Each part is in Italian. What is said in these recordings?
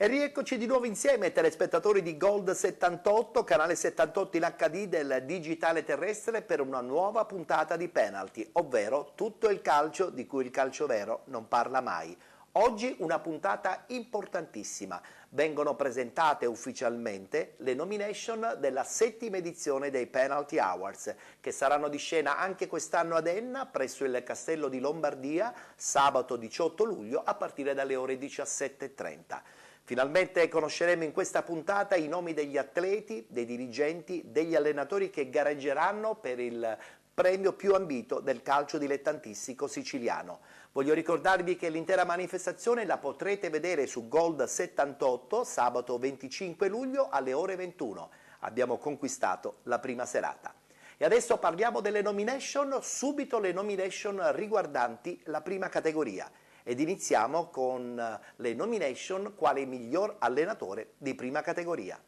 E rieccoci di nuovo insieme, telespettatori di Gold 78, canale 78 in HD del digitale terrestre, per una nuova puntata di Penalty, ovvero tutto il calcio di cui il calcio vero non parla mai. Oggi una puntata importantissima. Vengono presentate ufficialmente le nomination della 7ª edizione dei Penalty Awards, che saranno di scena anche quest'anno ad Enna, presso il Castello di Lombardia, sabato 18 luglio a partire dalle ore 17:30. Finalmente conosceremo in questa puntata i nomi degli atleti, dei dirigenti, degli allenatori che gareggeranno per il premio più ambito del calcio dilettantistico siciliano. Voglio ricordarvi che l'intera manifestazione la potrete vedere su Gold 78 sabato 25 luglio alle ore 21. Abbiamo conquistato la prima serata. E adesso parliamo delle nomination, subito le nomination riguardanti la prima categoria. Ed iniziamo con le nomination quale miglior allenatore di prima categoria.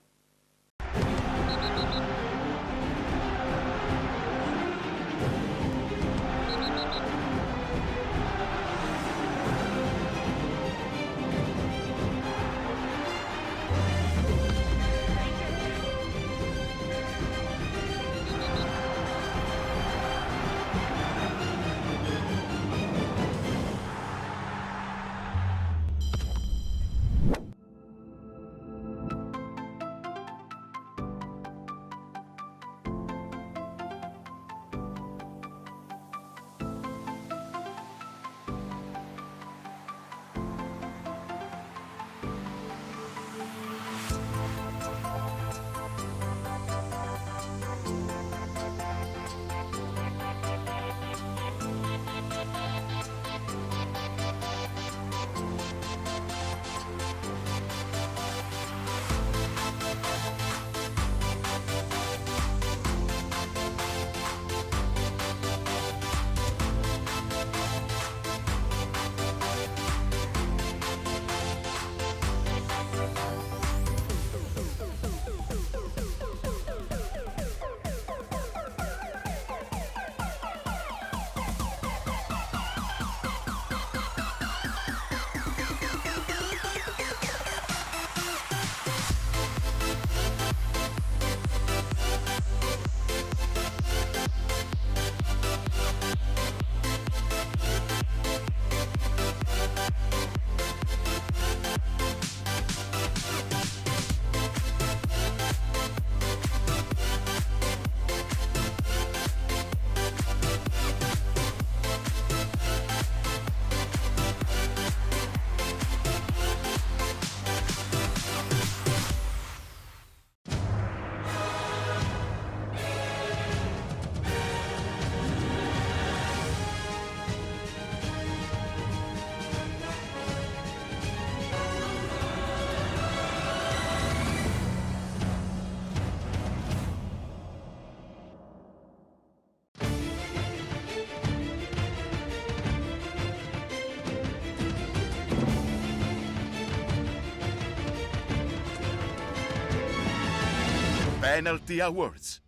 Penalty Awards.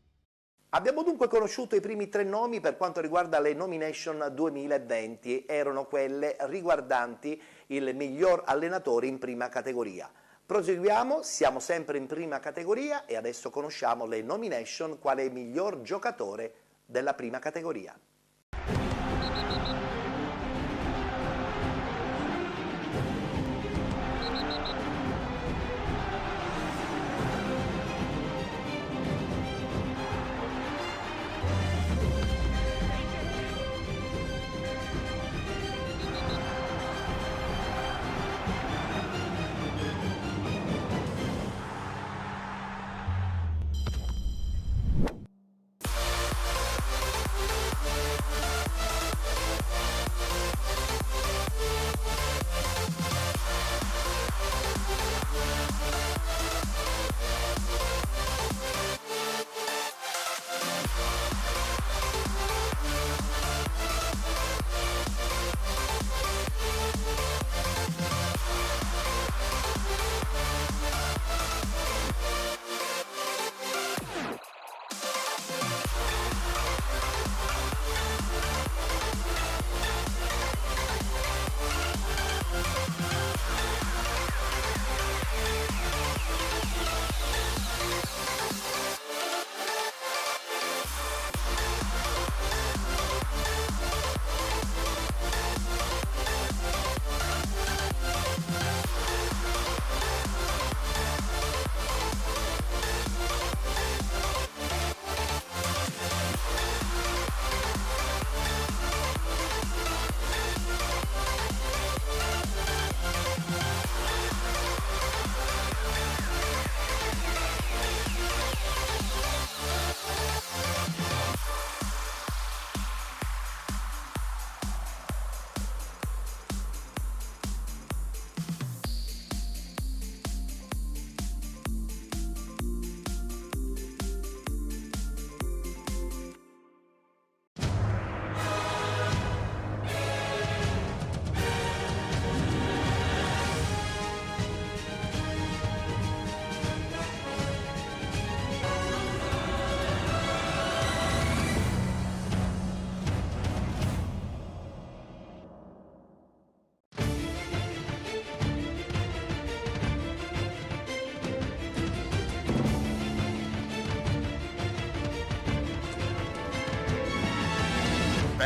Abbiamo dunque conosciuto i primi 3 nomi per quanto riguarda le nomination 2020, erano quelle riguardanti il miglior allenatore in prima categoria. Proseguiamo, siamo sempre in prima categoria e adesso conosciamo le nomination quale miglior giocatore della prima categoria.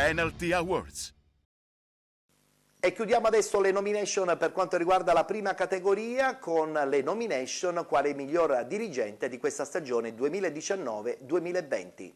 Penalty Awards. E chiudiamo adesso le nomination per quanto riguarda la prima categoria con le nomination quale miglior dirigente di questa stagione 2019-2020.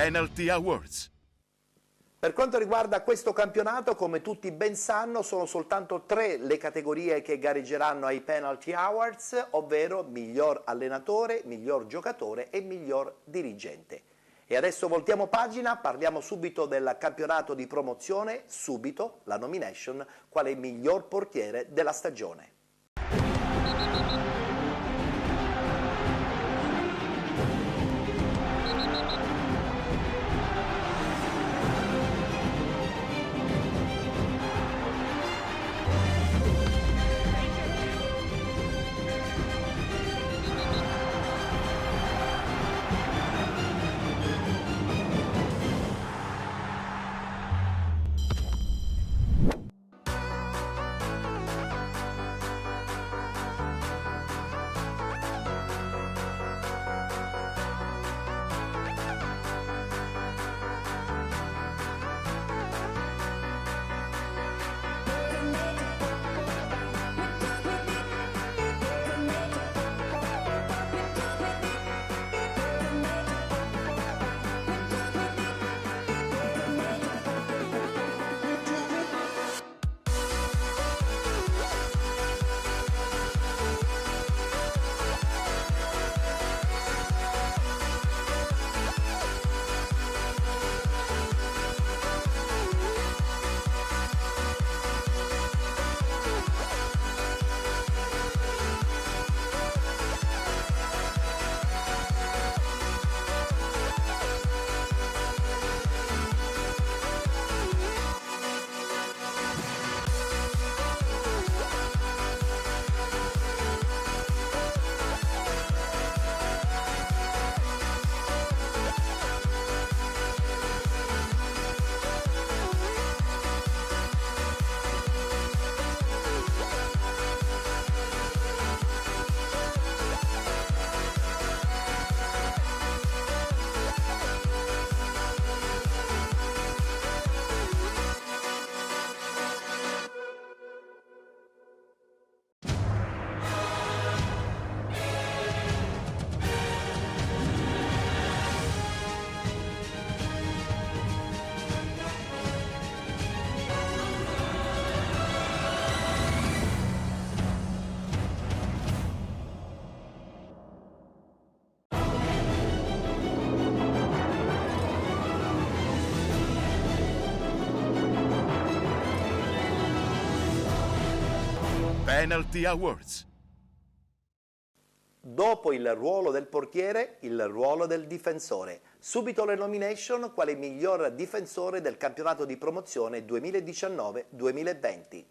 Penalty Awards. Per quanto riguarda questo campionato, come tutti ben sanno, sono soltanto 3 le categorie che gareggeranno ai Penalty Awards, ovvero miglior allenatore, miglior giocatore e miglior dirigente. E adesso voltiamo pagina, parliamo subito del campionato di promozione, subito la nomination quale miglior portiere della stagione. Penalty Awards. Dopo il ruolo del portiere, il ruolo del difensore. Subito le nomination quale miglior difensore del campionato di promozione 2019-2020.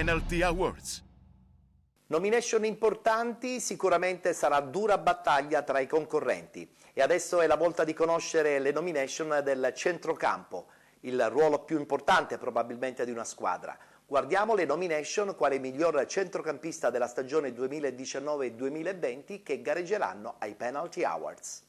Penalty Awards. Nomination importanti, sicuramente sarà dura battaglia tra i concorrenti. E adesso è la volta di conoscere le nomination del centrocampo, il ruolo più importante probabilmente di una squadra. Guardiamo le nomination quale miglior centrocampista della stagione 2019-2020 che gareggeranno ai Penalty Awards.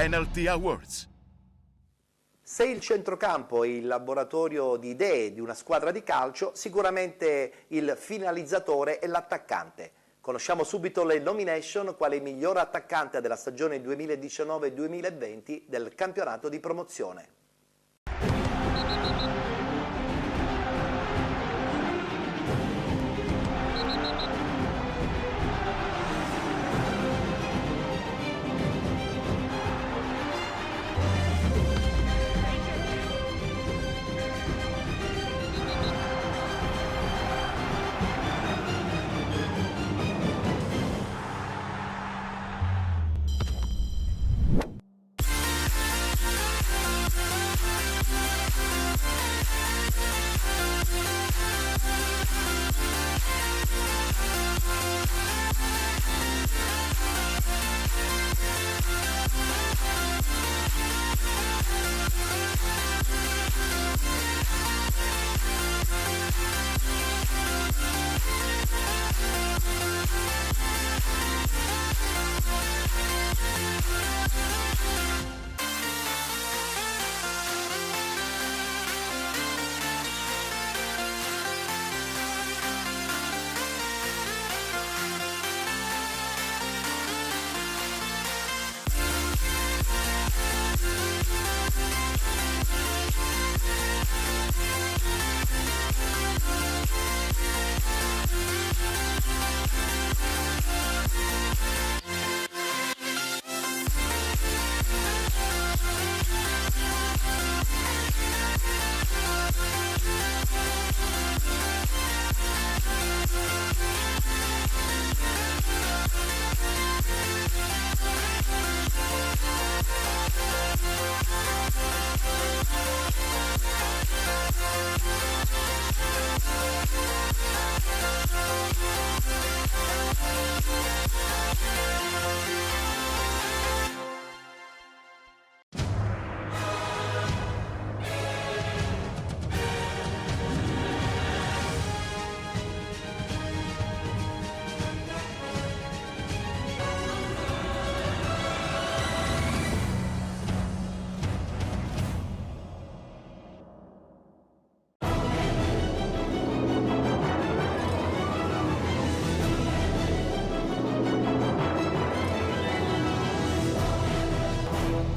Penalty Awards. Se il centrocampo è il laboratorio di idee di una squadra di calcio, sicuramente il finalizzatore è l'attaccante. Conosciamo subito le nomination quale miglior attaccante della stagione 2019-2020 del campionato di promozione.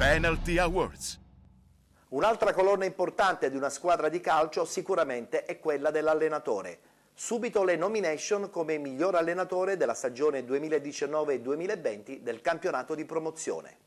Penalty Awards. Un'altra colonna importante di una squadra di calcio sicuramente è quella dell'allenatore. Subito le nomination come miglior allenatore della stagione 2019-2020 del campionato di promozione.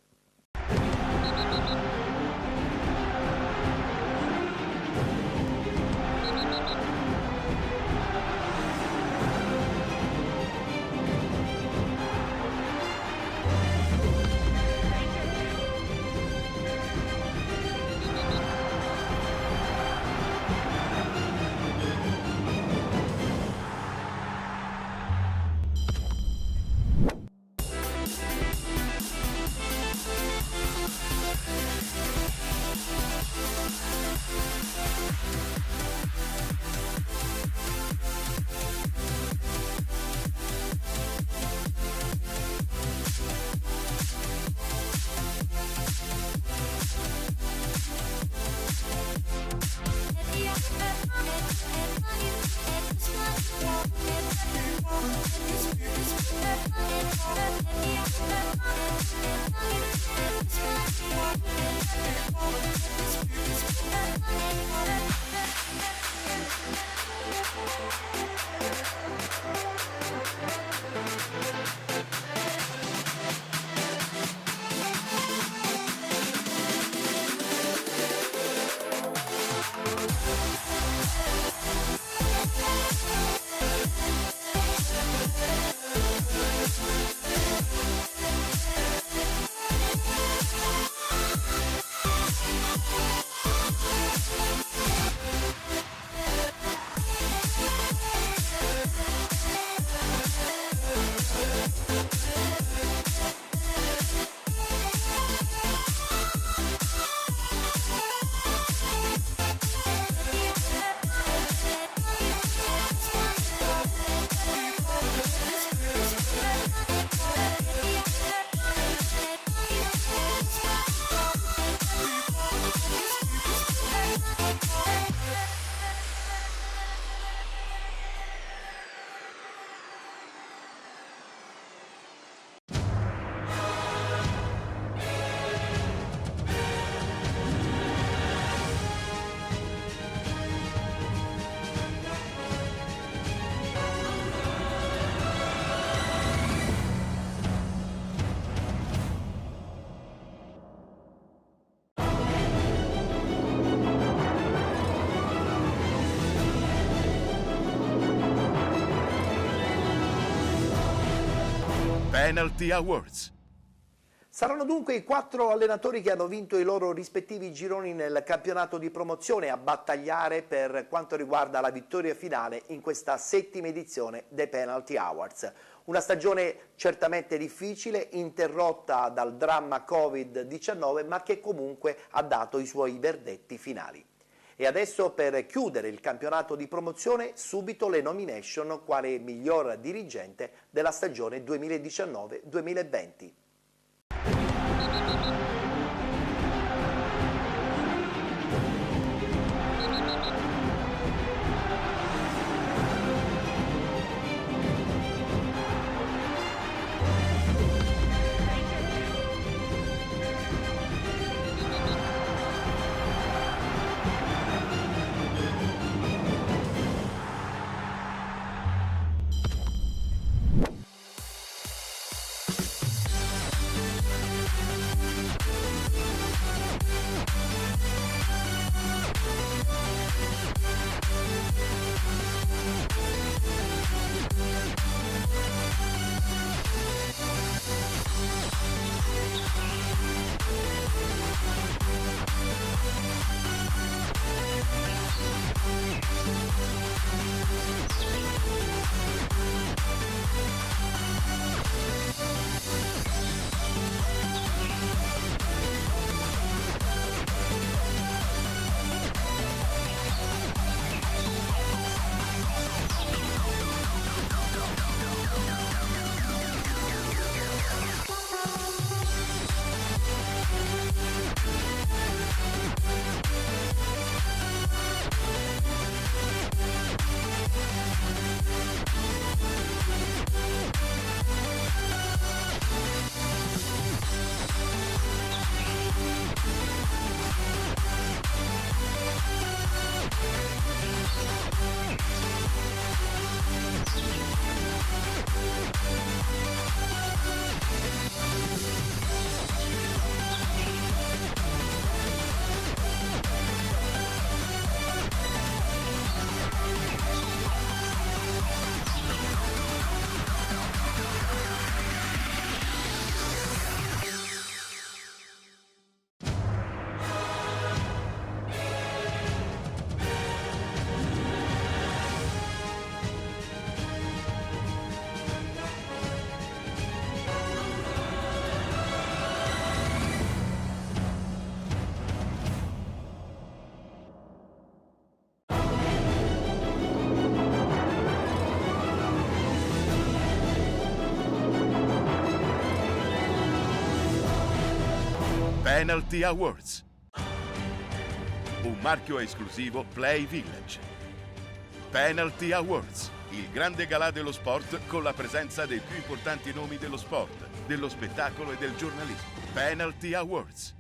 Penalty Awards. Saranno dunque i 4 allenatori che hanno vinto i loro rispettivi gironi nel campionato di promozione a battagliare per quanto riguarda la vittoria finale in questa 7ª edizione dei Penalty Awards. Una stagione certamente difficile, interrotta dal dramma Covid-19, ma che comunque ha dato i suoi verdetti finali. E adesso, per chiudere il campionato di promozione, subito le nomination quale miglior dirigente della stagione 2019-2020. Penalty Awards. Un marchio esclusivo Play Village. Penalty Awards, il grande galà dello sport con la presenza dei più importanti nomi dello sport, dello spettacolo e del giornalismo. Penalty Awards.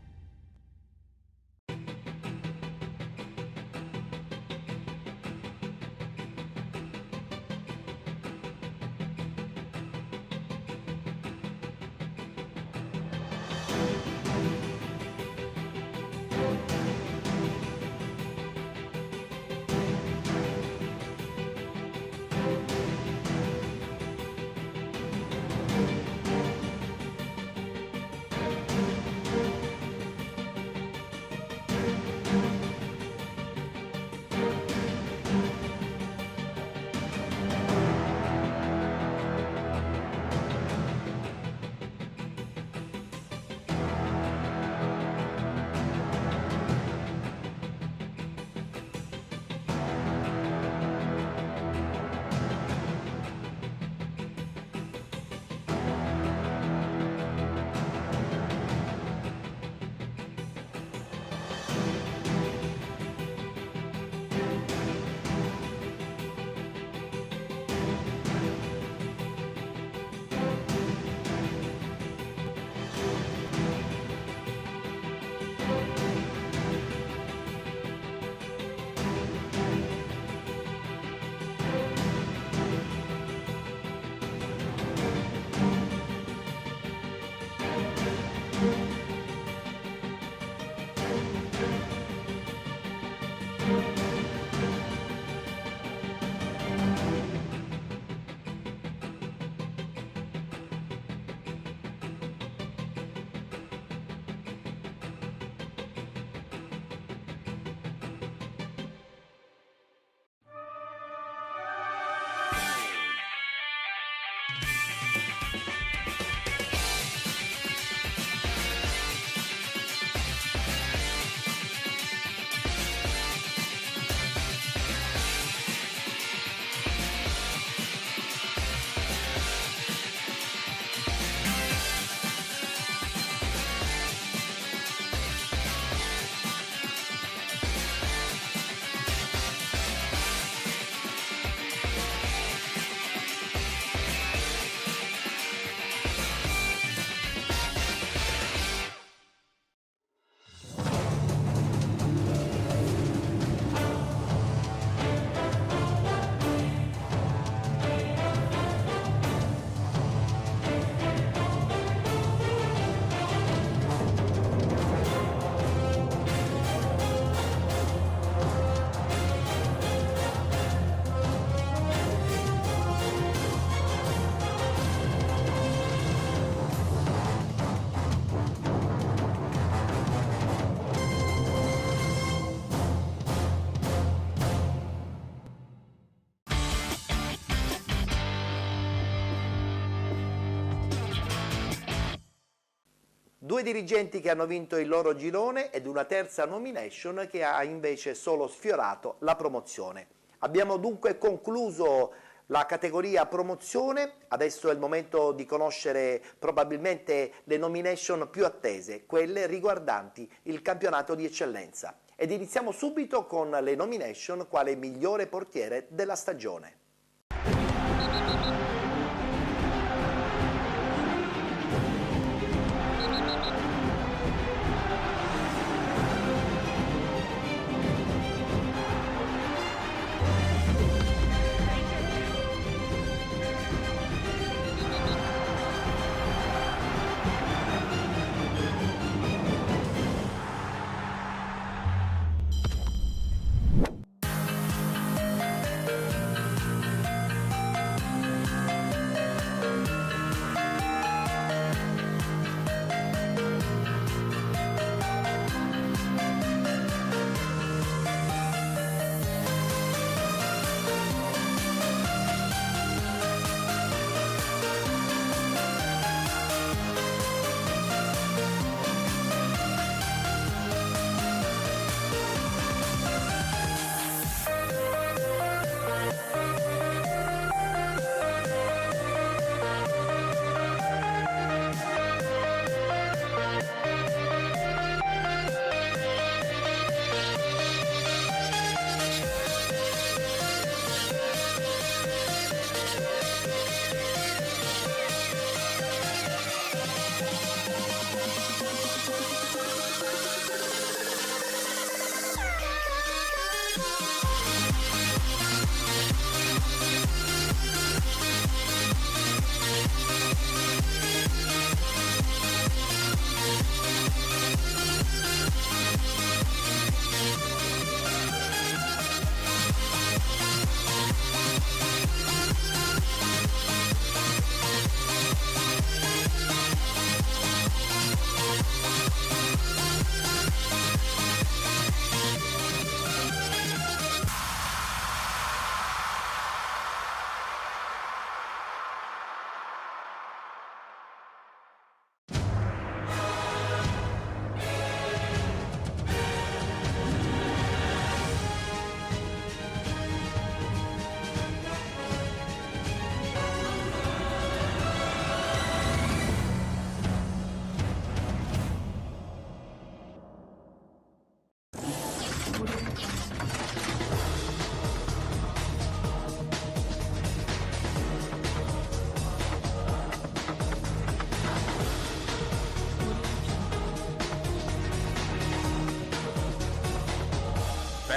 Due dirigenti che hanno vinto il loro girone ed una terza nomination che ha invece solo sfiorato la promozione. Abbiamo dunque concluso la categoria promozione, adesso è il momento di conoscere probabilmente le nomination più attese, quelle riguardanti il campionato di eccellenza. Ed iniziamo subito con le nomination quale migliore portiere della stagione.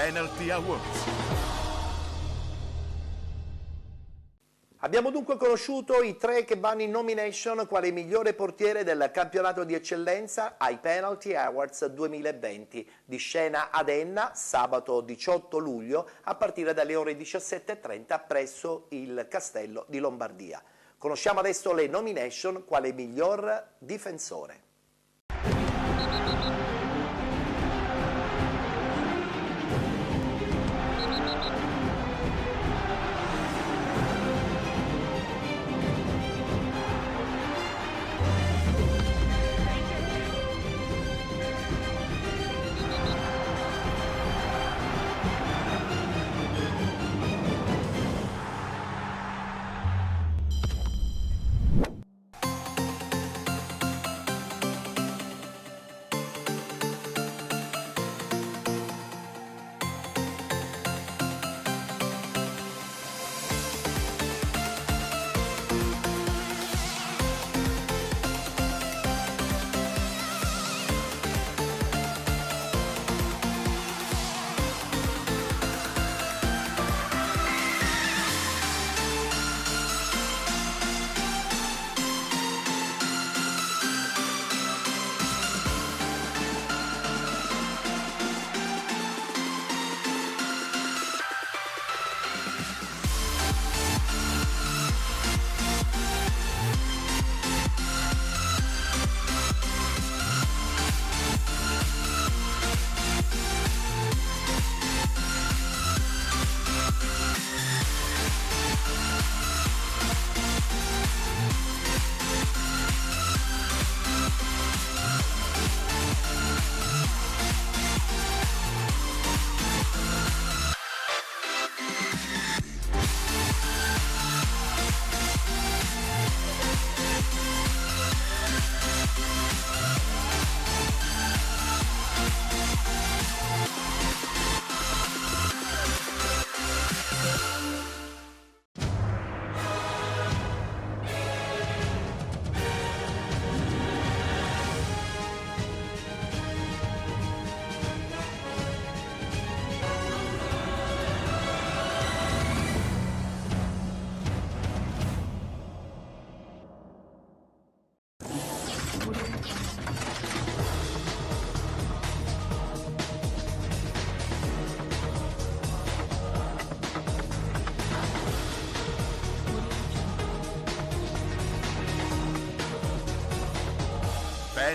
Penalty Awards. Abbiamo dunque conosciuto i 3 che vanno in nomination quale migliore portiere del campionato di eccellenza ai Penalty Awards 2020, di scena ad Enna sabato 18 luglio a partire dalle ore 17:30 presso il Castello di Lombardia. Conosciamo adesso le nomination quale miglior difensore.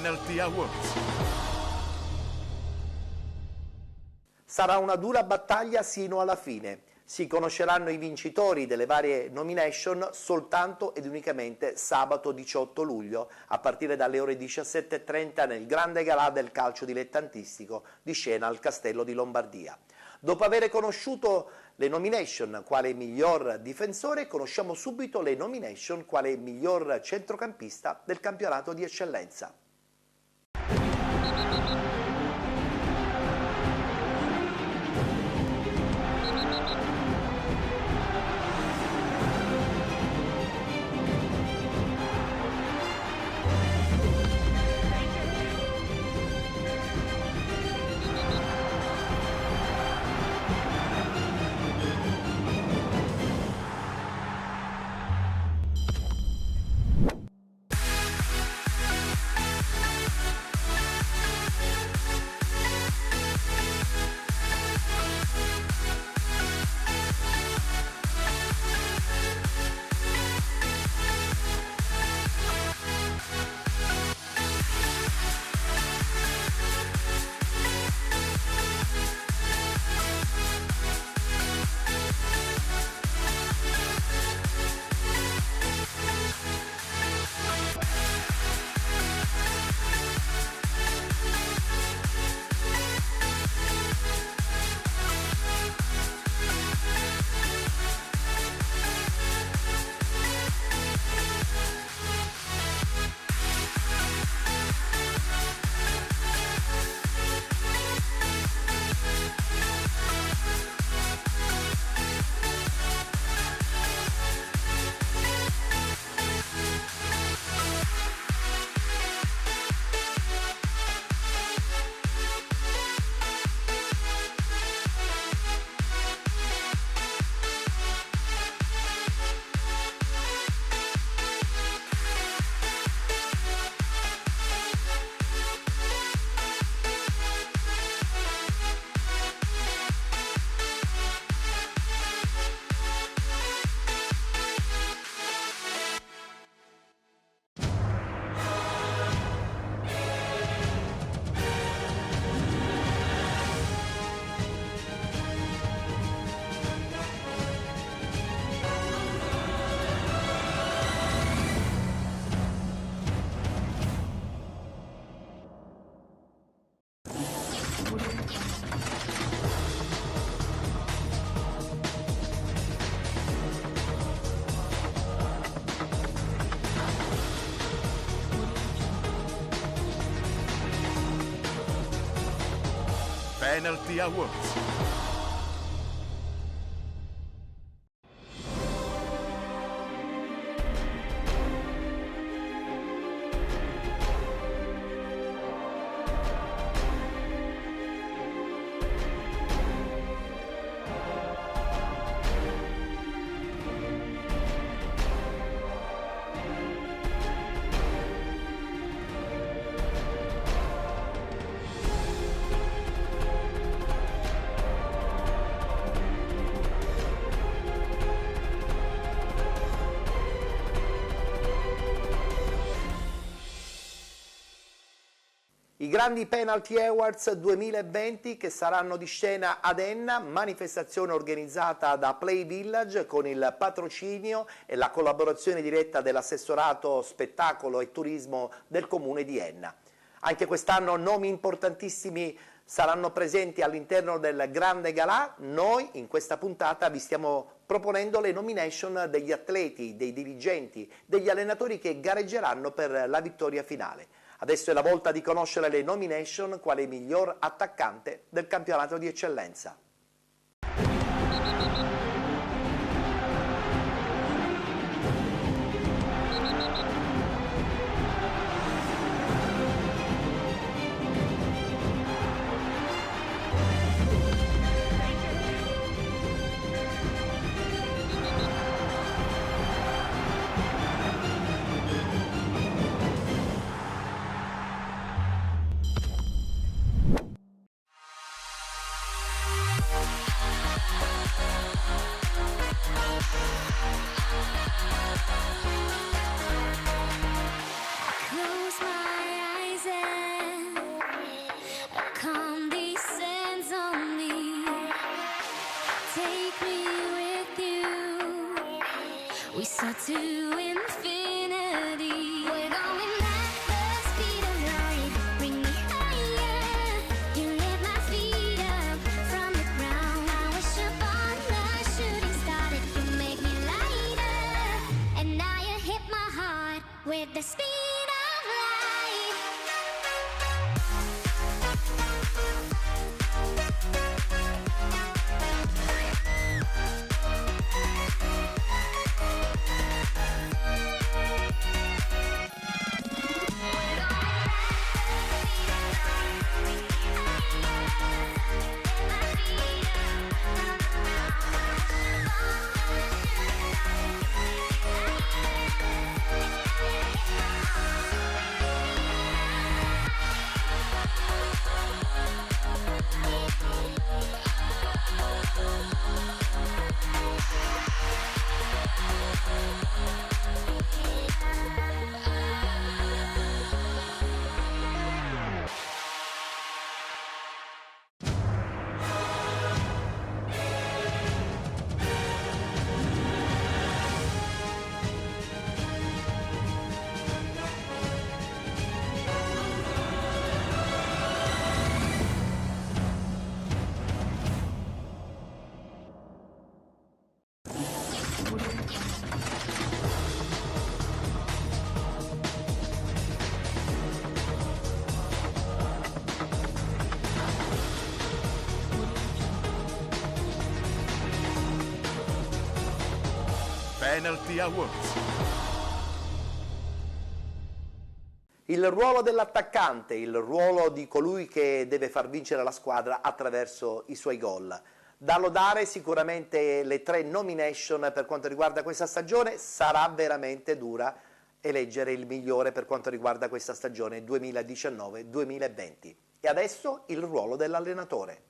Penalty Awards. Sarà una dura battaglia sino alla fine. Si conosceranno i vincitori delle varie nomination soltanto ed unicamente sabato 18 luglio a partire dalle ore 17:30 nel grande galà del calcio dilettantistico di scena al Castello di Lombardia. Dopo aver conosciuto le nomination quale miglior difensore, conosciamo subito le nomination quale miglior centrocampista del campionato di eccellenza. Penalty Awards. I grandi Penalty Awards 2020 che saranno di scena ad Enna, manifestazione organizzata da Play Village con il patrocinio e la collaborazione diretta dell'assessorato spettacolo e turismo del comune di Enna. Anche quest'anno nomi importantissimi saranno presenti all'interno del grande galà. Noi in questa puntata vi stiamo proponendo le nomination degli atleti, dei dirigenti, degli allenatori che gareggeranno per la vittoria finale. Adesso è la volta di conoscere le nomination quale miglior attaccante del campionato di eccellenza. We soar to infinity. We're going at the speed of light. Bring me higher. You lift my feet up from the ground. I wish upon the shooting star that you make me lighter. And now you hit my heart with the speed of light. Penalty Awards. Il ruolo dell'attaccante, il ruolo di colui che deve far vincere la squadra attraverso i suoi gol. Da lodare sicuramente le 3 nomination per quanto riguarda questa stagione. Sarà veramente dura eleggere il migliore per quanto riguarda questa stagione 2019-2020. E adesso il ruolo dell'allenatore.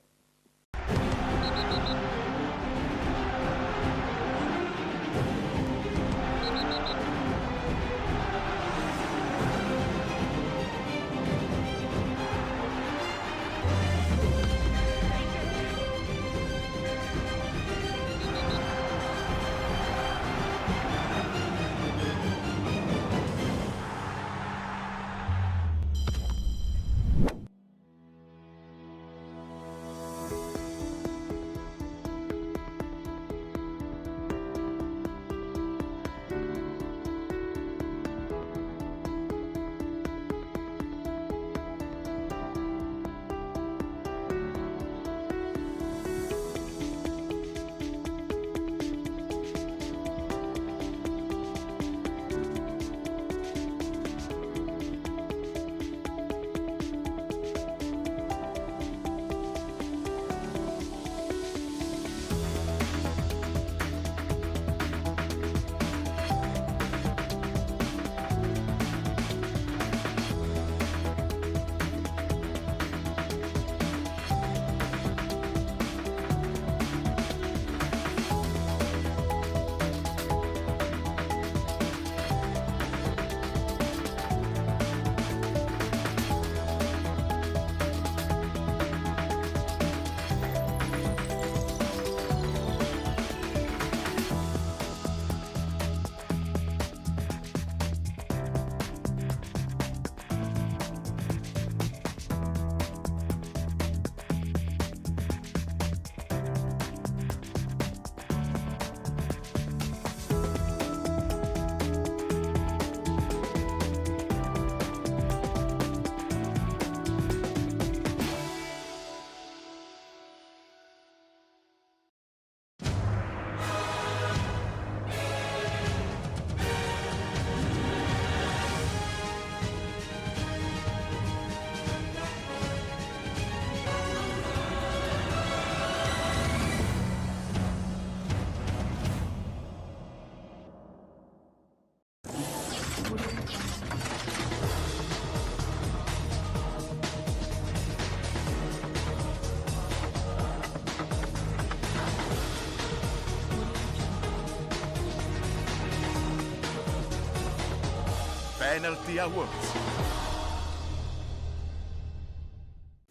Penalty Awards.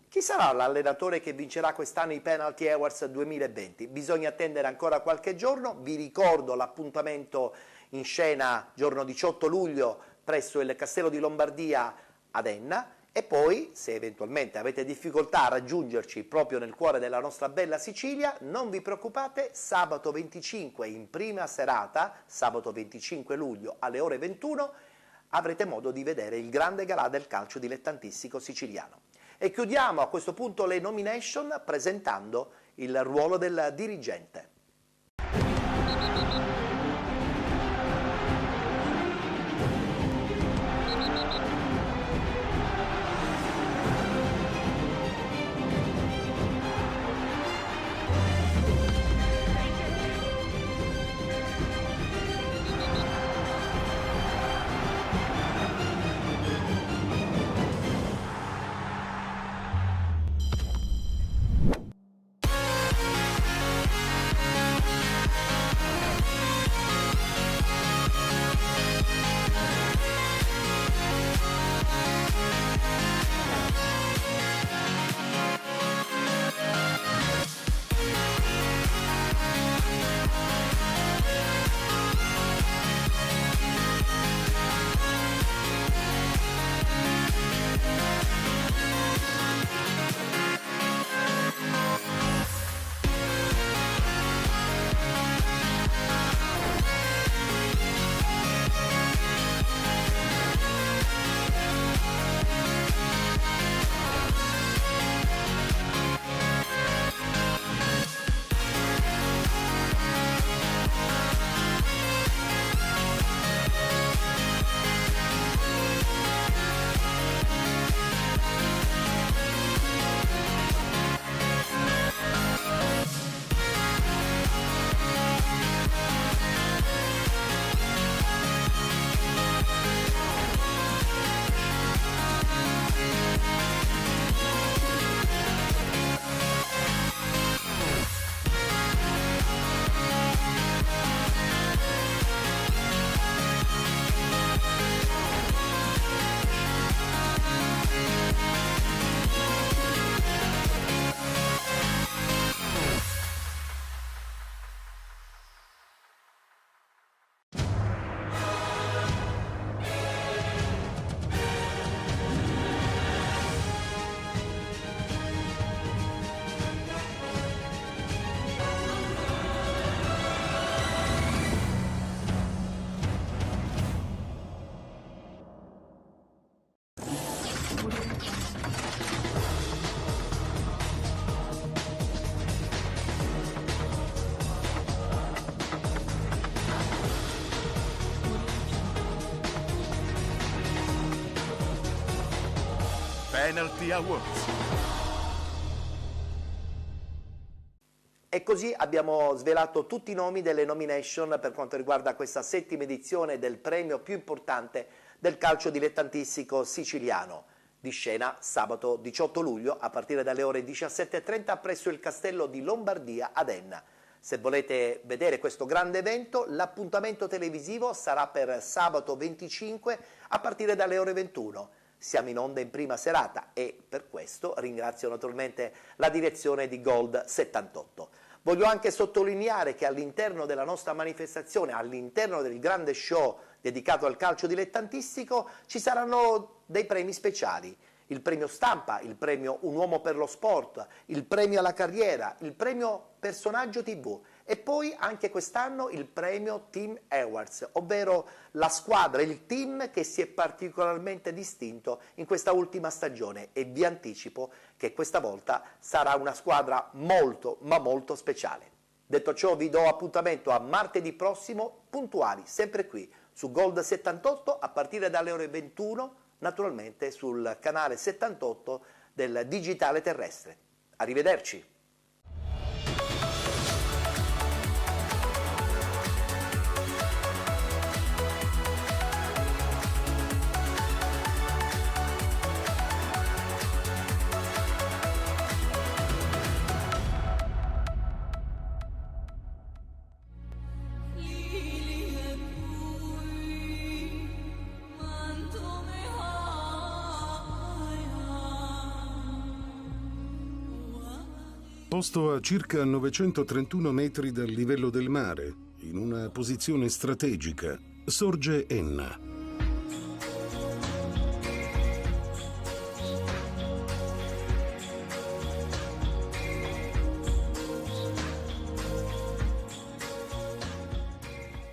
Chi sarà l'allenatore che vincerà quest'anno i Penalty Awards 2020? Bisogna attendere ancora qualche giorno. Vi ricordo l'appuntamento in scena giorno 18 luglio presso il Castello di Lombardia ad Enna, e poi, se eventualmente avete difficoltà a raggiungerci proprio nel cuore della nostra bella Sicilia, non vi preoccupate, sabato 25 in prima serata, sabato 25 luglio alle ore 21, avrete modo di vedere il grande galà del calcio dilettantistico siciliano. E chiudiamo a questo punto le nomination presentando il ruolo del dirigente. Penalty Awards. E così abbiamo svelato tutti i nomi delle nomination per quanto riguarda questa settima edizione del premio più importante del calcio dilettantistico siciliano, di scena sabato 18 luglio a partire dalle ore 17:30 presso il Castello di Lombardia ad Enna. Se volete vedere questo grande evento, l'appuntamento televisivo sarà per sabato 25 a partire dalle ore 21. Siamo in onda in prima serata e per questo ringrazio naturalmente la direzione di Gold 78. Voglio anche sottolineare che all'interno della nostra manifestazione, all'interno del grande show dedicato al calcio dilettantistico, ci saranno dei premi speciali. Il premio stampa, il premio Un uomo per lo sport, il premio alla carriera, il premio personaggio TV e poi anche quest'anno il premio Team Awards, ovvero la squadra, il team che si è particolarmente distinto in questa ultima stagione, e vi anticipo che questa volta sarà una squadra molto ma molto speciale. Detto ciò, vi do appuntamento a martedì prossimo, puntuali, sempre qui su Gold 78 a partire dalle ore 21, naturalmente sul canale 78 del digitale terrestre. Arrivederci. Lili e lui, Posto a circa 931 metri dal livello del mare, in una posizione strategica, sorge Enna.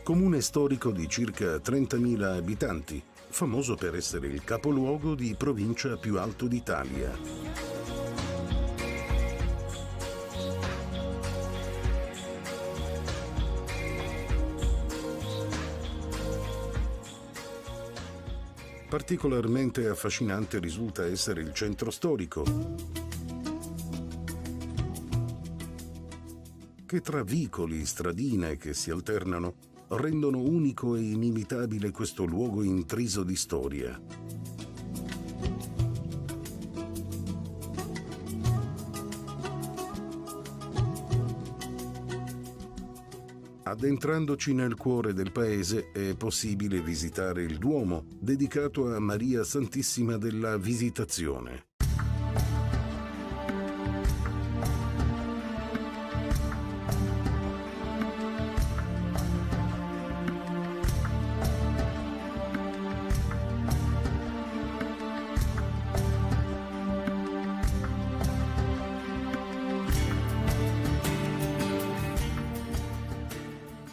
Comune storico di circa 30.000 abitanti, famoso per essere il capoluogo di provincia più alto d'Italia. Particolarmente affascinante risulta essere il centro storico, che tra vicoli, stradine che si alternano, rendono unico e inimitabile questo luogo intriso di storia. Addentrandoci nel cuore del paese è possibile visitare il Duomo, dedicato a Maria Santissima della Visitazione.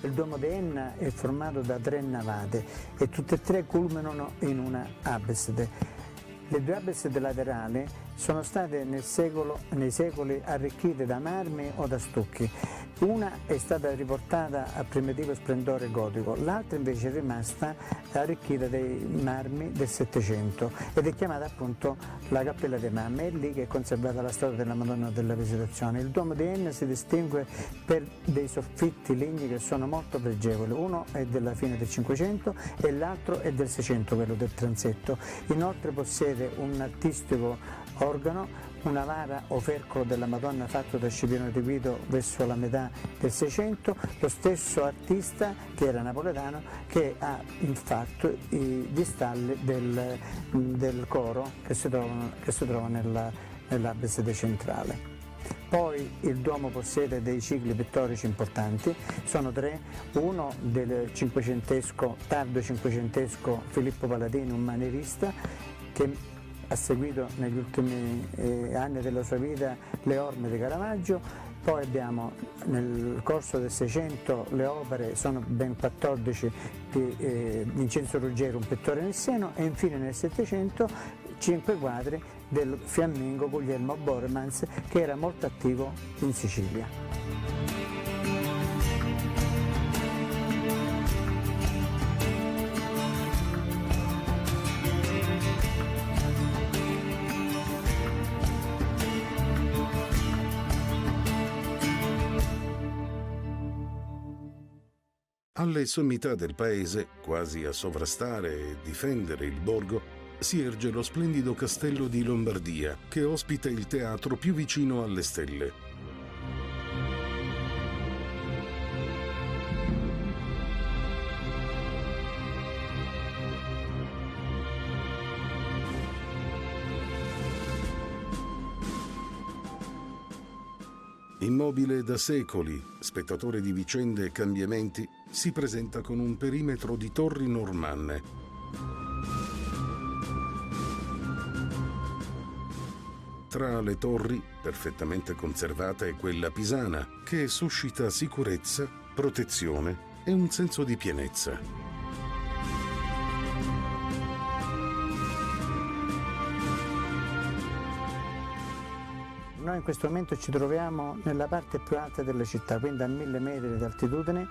Il Duomo di Enna è formato da 3 navate e tutte e 3 culminano in una abside. Le 2 absidi laterali sono state nei secoli arricchite da marmi o da stucchi. Una è stata riportata a primitivo splendore gotico, l'altra invece è rimasta arricchita dai marmi del Settecento ed è chiamata appunto la Cappella dei Marmi. È lì che è conservata la statua della Madonna della Visitazione. Il Duomo di Enna si distingue per dei soffitti lignei che sono molto pregevoli. Uno è della fine del Cinquecento e l'altro è del Seicento, quello del transetto. Inoltre possiede un artistico organo, una vara opercolo della Madonna fatto da Scipione di Guido verso la metà del Seicento, lo stesso artista che era napoletano che ha infatti gli stalli del coro che si trova nell'abside centrale. Poi il Duomo possiede dei cicli pittorici importanti, sono 3, uno del cinquecentesco, tardo cinquecentesco Filippo Paladini, un manierista che ha seguito negli ultimi anni della sua vita le orme di Caravaggio. Poi abbiamo nel corso del Seicento le opere, sono ben 14 di Vincenzo Ruggero, un pittore nisseno, e infine nel Settecento 5 quadri del fiammingo Guglielmo Bormans, che era molto attivo in Sicilia. Alle sommità del paese, quasi a sovrastare e difendere il borgo, si erge lo splendido castello di Lombardia, che ospita il teatro più vicino alle stelle. Immobile da secoli, spettatore di vicende e cambiamenti, si presenta con un perimetro di torri normanne. Tra le torri, perfettamente conservata è quella pisana, che suscita sicurezza, protezione e un senso di pienezza. Noi in questo momento ci troviamo nella parte più alta della città, quindi a 1000 metri di altitudine,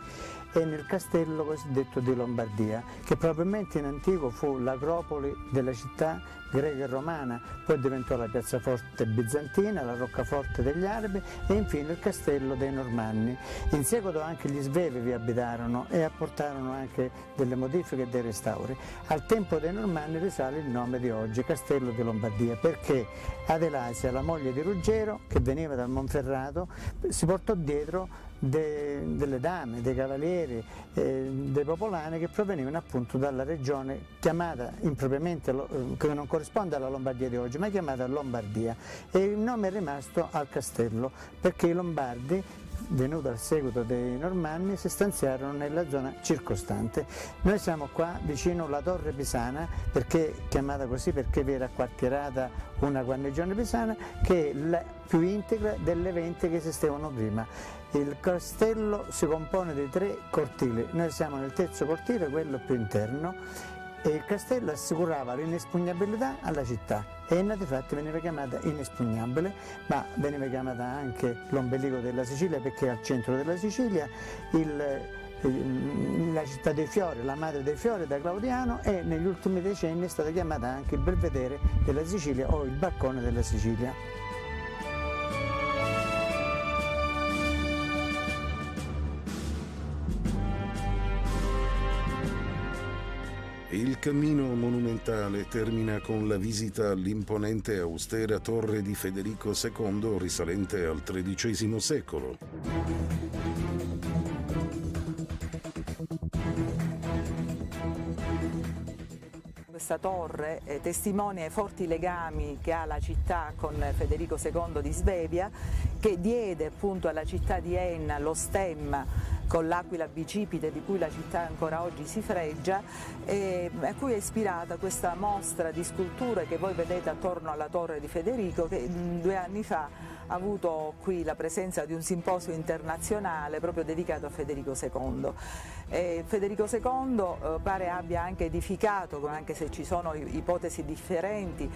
e nel castello cosiddetto di Lombardia, che probabilmente in antico fu l'acropoli della città greca e romana, poi diventò la piazzaforte bizantina, la roccaforte degli arabi e infine il castello dei Normanni. In seguito anche gli Svevi vi abitarono e apportarono anche delle modifiche e dei restauri. Al tempo dei Normanni risale il nome di oggi, Castello di Lombardia, perché Adelasia, la moglie di Ruggero, che veniva dal Monferrato, si portò dietro delle dame, dei cavalieri, dei popolani che provenivano appunto dalla regione chiamata impropriamente, che non corrisponde alla Lombardia di oggi, ma chiamata Lombardia, e il nome è rimasto al castello perché i Lombardi, venuto al seguito dei Normanni, si stanziarono nella zona circostante. Noi siamo qua vicino alla Torre Pisana, perché chiamata così perché vi era quartierata una guarnigione pisana, che è la più integra delle 20 che esistevano prima. Il castello si compone di 3 cortili, noi siamo nel terzo cortile, quello più interno, e il castello assicurava l'inespugnabilità alla città e di fatto veniva chiamata inespugnabile, ma veniva chiamata anche l'ombelico della Sicilia perché è al centro della Sicilia, la città dei fiori, la madre dei fiori da Claudiano, e negli ultimi decenni è stata chiamata anche il belvedere della Sicilia o il balcone della Sicilia. Il cammino monumentale termina con la visita all'imponente e austera torre di Federico II risalente al XIII secolo. Questa torre testimonia i forti legami che ha la città con Federico II di Svevia, che diede appunto alla città di Enna lo stemma con l'aquila bicipite di cui la città ancora oggi si fregia, e a cui è ispirata questa mostra di sculture che voi vedete attorno alla torre di Federico, che 2 anni fa ha avuto qui la presenza di un simposio internazionale proprio dedicato a Federico II. Federico II pare abbia anche edificato, anche se ci sono ipotesi differenti,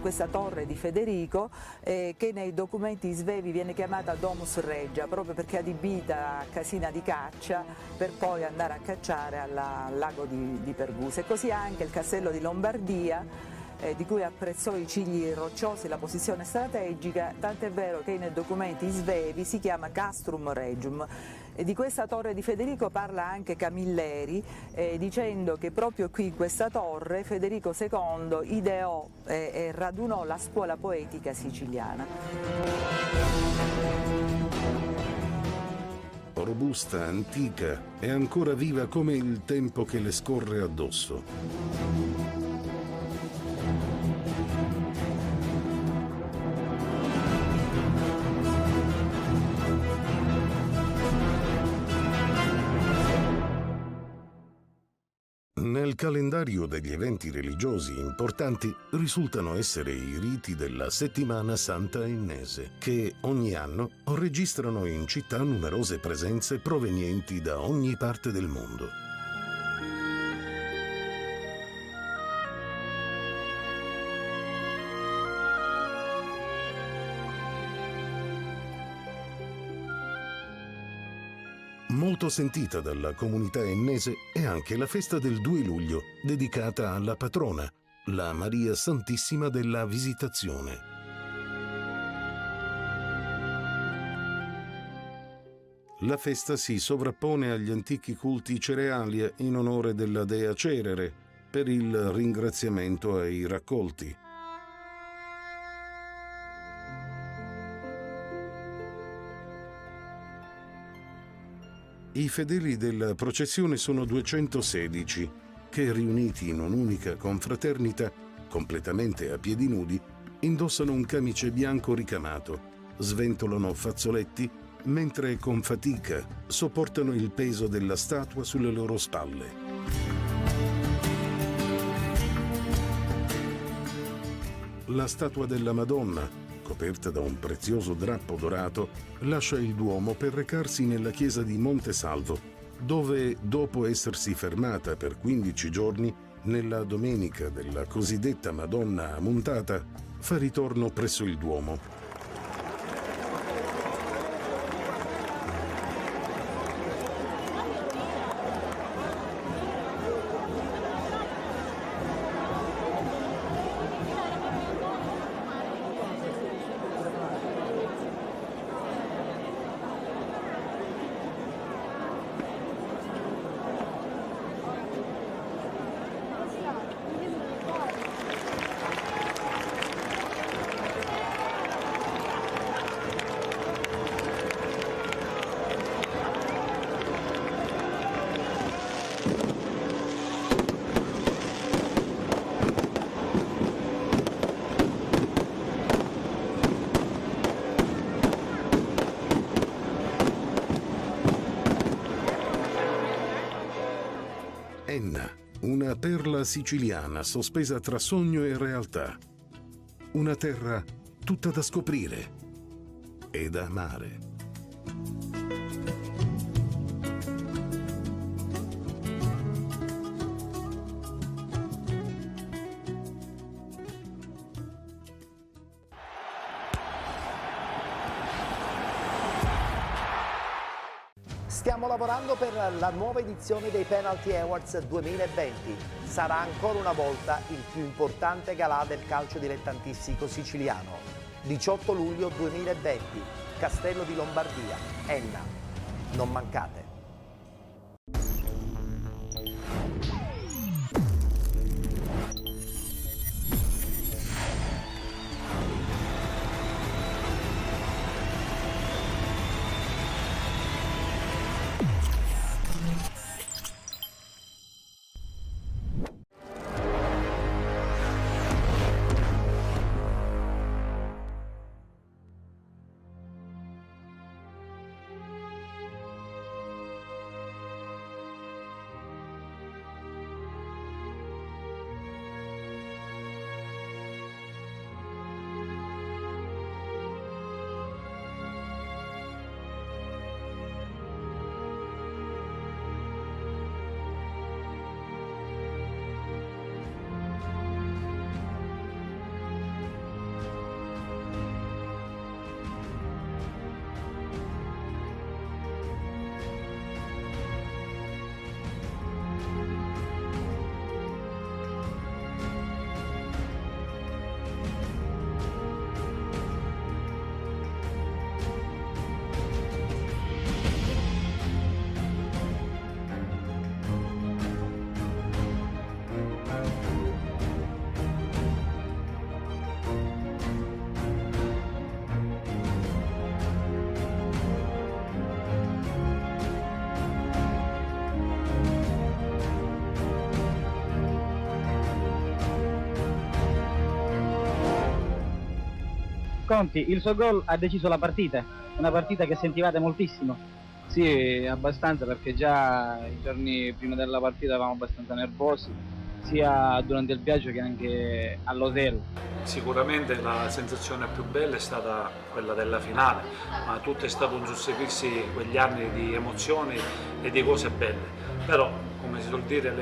questa torre di Federico, che nei documenti svevi viene chiamata Domus Regia, proprio perché adibita a casina di caccia per poi andare a cacciare al lago di Pergusa. E così anche il castello di Lombardia, di cui apprezzò i cigli rocciosi e la posizione strategica, tant'è vero che nei documenti svevi si chiama Castrum Regium. E di questa torre di Federico parla anche Camilleri, dicendo che proprio qui in questa torre Federico II ideò e radunò la scuola poetica siciliana. Robusta, antica e ancora viva come il tempo che le scorre addosso. Nel calendario degli eventi religiosi importanti risultano essere i riti della Settimana Santa Ennese, che ogni anno registrano in città numerose presenze provenienti da ogni parte del mondo. Molto sentita dalla comunità ennese è anche la festa del 2 luglio, dedicata alla patrona, la Maria Santissima della Visitazione. La festa si sovrappone agli antichi culti cerealia in onore della dea Cerere, per il ringraziamento ai raccolti. I fedeli della processione sono 216, che riuniti in un'unica confraternita, completamente a piedi nudi, indossano un camice bianco ricamato, sventolano fazzoletti, mentre con fatica sopportano il peso della statua sulle loro spalle. La statua della Madonna, coperta da un prezioso drappo dorato, lascia il Duomo per recarsi nella chiesa di Montesalvo, dove, dopo essersi fermata per 15 giorni, nella domenica della cosiddetta Madonna Ammontata, fa ritorno presso il Duomo. alla siciliana sospesa tra sogno e realtà. Una terra tutta da scoprire e da amare. Stiamo lavorando per la nuova edizione dei Penalty Awards 2020. Sarà ancora una volta il più importante galà del calcio dilettantistico siciliano. 18 luglio 2020, Castello di Lombardia, Enna. Non mancate. Conti, il suo gol ha deciso la partita, una partita che sentivate moltissimo. Sì, abbastanza, perché già i giorni prima della partita eravamo abbastanza nervosi, sia durante il viaggio che anche all'hotel. Sicuramente la sensazione più bella è stata quella della finale, ma tutto è stato un susseguirsi quegli anni di emozioni e di cose belle. Però, come si suol dire,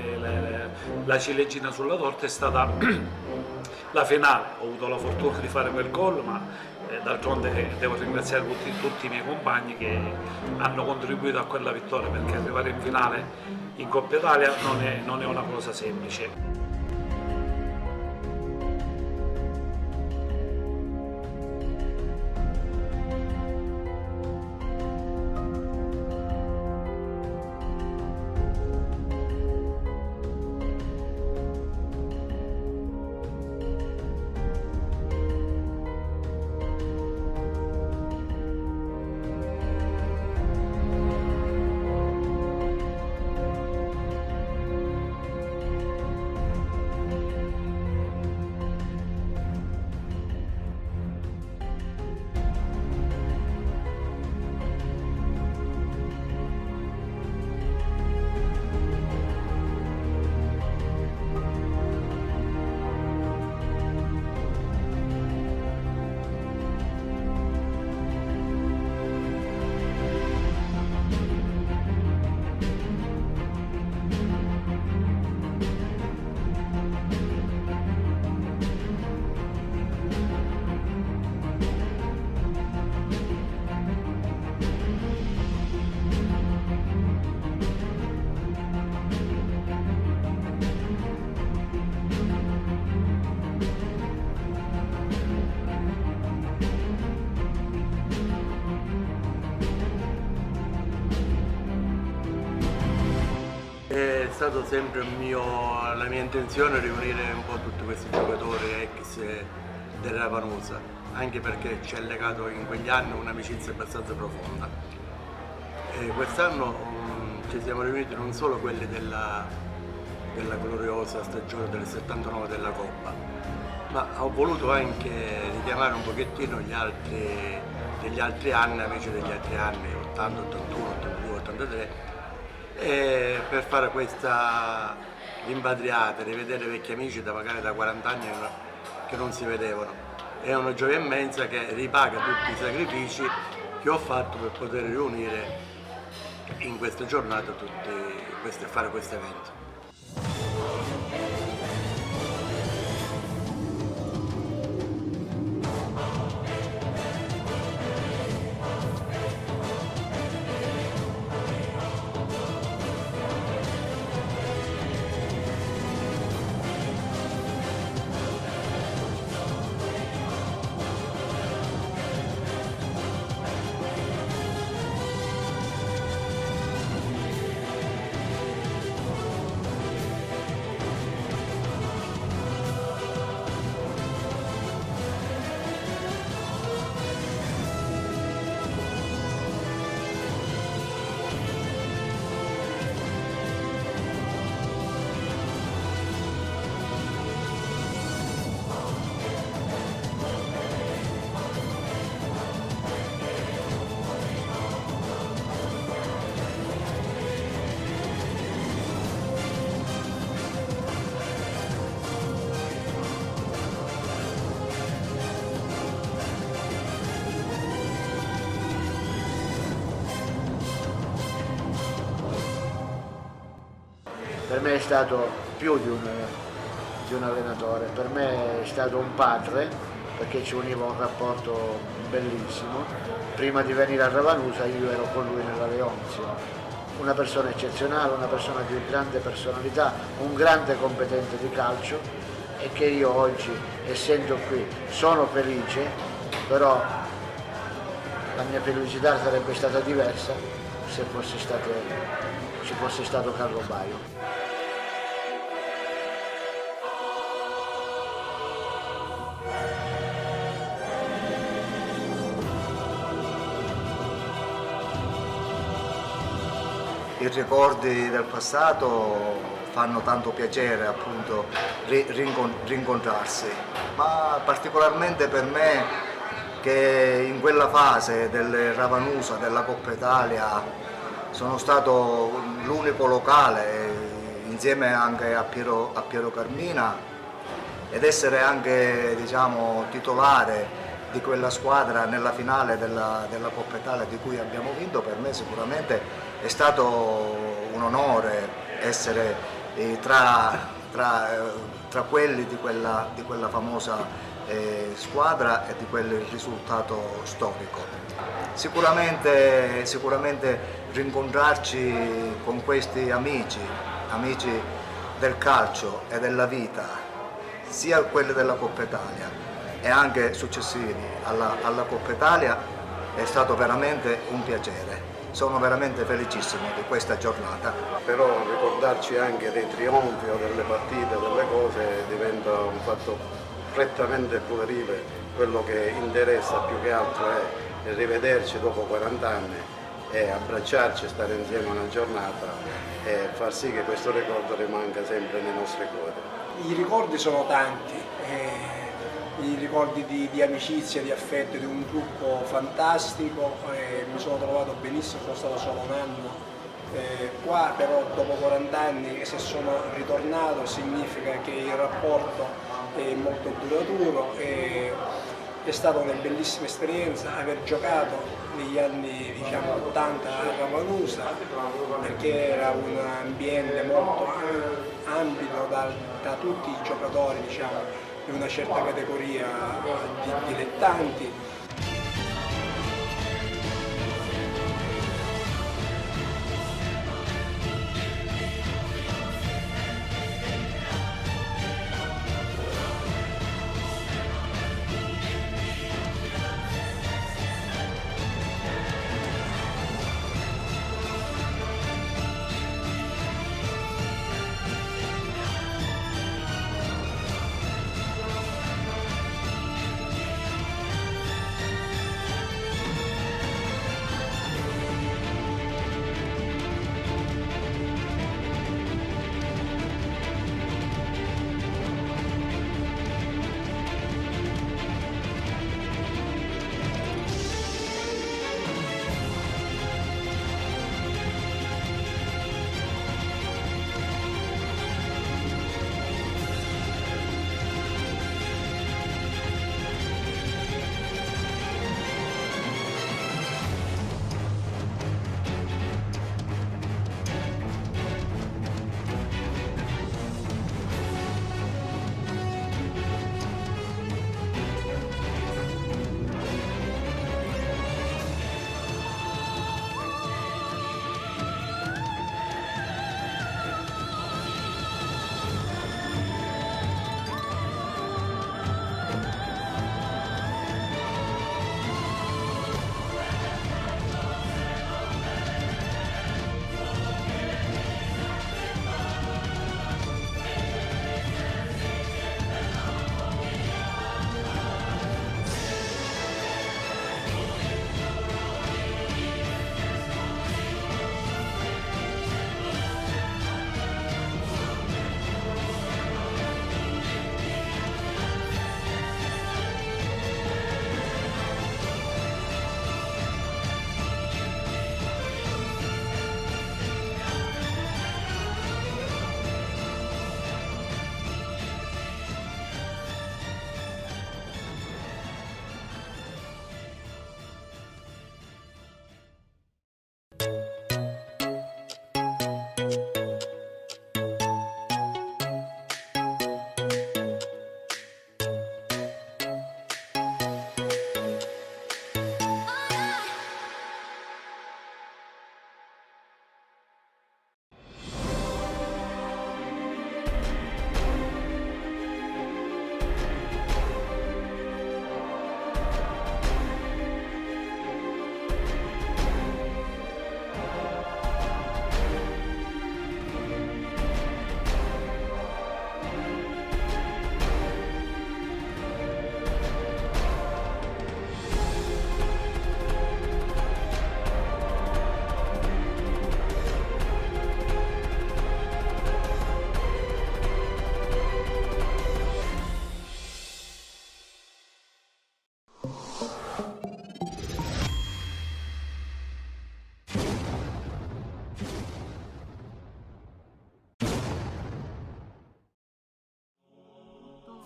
la ciliegina sulla torta è stata la finale. Ho avuto la fortuna di fare quel gol, ma d'altronde devo ringraziare tutti i miei compagni che hanno contribuito a quella vittoria, perché arrivare in finale in Coppa Italia non è una cosa semplice. È stato sempre la mia intenzione riunire un po' tutti questi giocatori ex della Vanosa, anche perché ci è legato in quegli anni un'amicizia abbastanza profonda. E quest'anno ci siamo riuniti non solo quelli della gloriosa stagione del 79 della Coppa, ma ho voluto anche richiamare un pochettino degli altri anni, amici degli altri anni, 80, 81, 82, 83, per fare questa rimpatriate, rivedere vecchi amici da magari da 40 anni che non si vedevano. È una gioia immensa che ripaga tutti i sacrifici che ho fatto per poter riunire in queste giornate fare questo evento. Per me è stato più di un allenatore, per me è stato un padre, perché ci univa un rapporto bellissimo. Prima di venire a Ravanusa io ero con lui nella Leonzio, una persona eccezionale, una persona di grande personalità, un grande competente di calcio, e che io oggi, essendo qui, sono felice, però la mia felicità sarebbe stata diversa se ci fosse stato Carlo Baio. I ricordi del passato fanno tanto piacere, appunto, rincontrarsi, ma particolarmente per me che in quella fase del Ravanusa, della Coppa Italia, sono stato l'unico locale insieme anche a Piero Carmina, ed essere anche, diciamo, titolare di quella squadra nella finale della Coppa Italia di cui abbiamo vinto, per me sicuramente è stato un onore essere tra quelli di quella famosa squadra e di quel risultato storico. Sicuramente rincontrarci con questi amici del calcio e della vita, sia quelli della Coppa Italia e anche successivi alla Coppa Italia, è stato veramente un piacere. Sono veramente felicissimo di questa giornata. Però ricordarci anche dei trionfi o delle partite, delle cose, diventa un fatto prettamente puerile. Quello che interessa più che altro è rivederci dopo 40 anni e abbracciarci, stare insieme una giornata e far sì che questo ricordo rimanga sempre nei nostri cuori. I ricordi sono tanti, i ricordi di amicizia, di affetto, di un gruppo fantastico, mi sono trovato benissimo, sono stato solo un anno qua, però dopo 40 anni se sono ritornato significa che il rapporto è molto duraturo. È stata una bellissima esperienza aver giocato negli anni 80 a Ravanusa, perché era un ambiente molto ampio da tutti i giocatori, diciamo, di una certa categoria di dilettanti.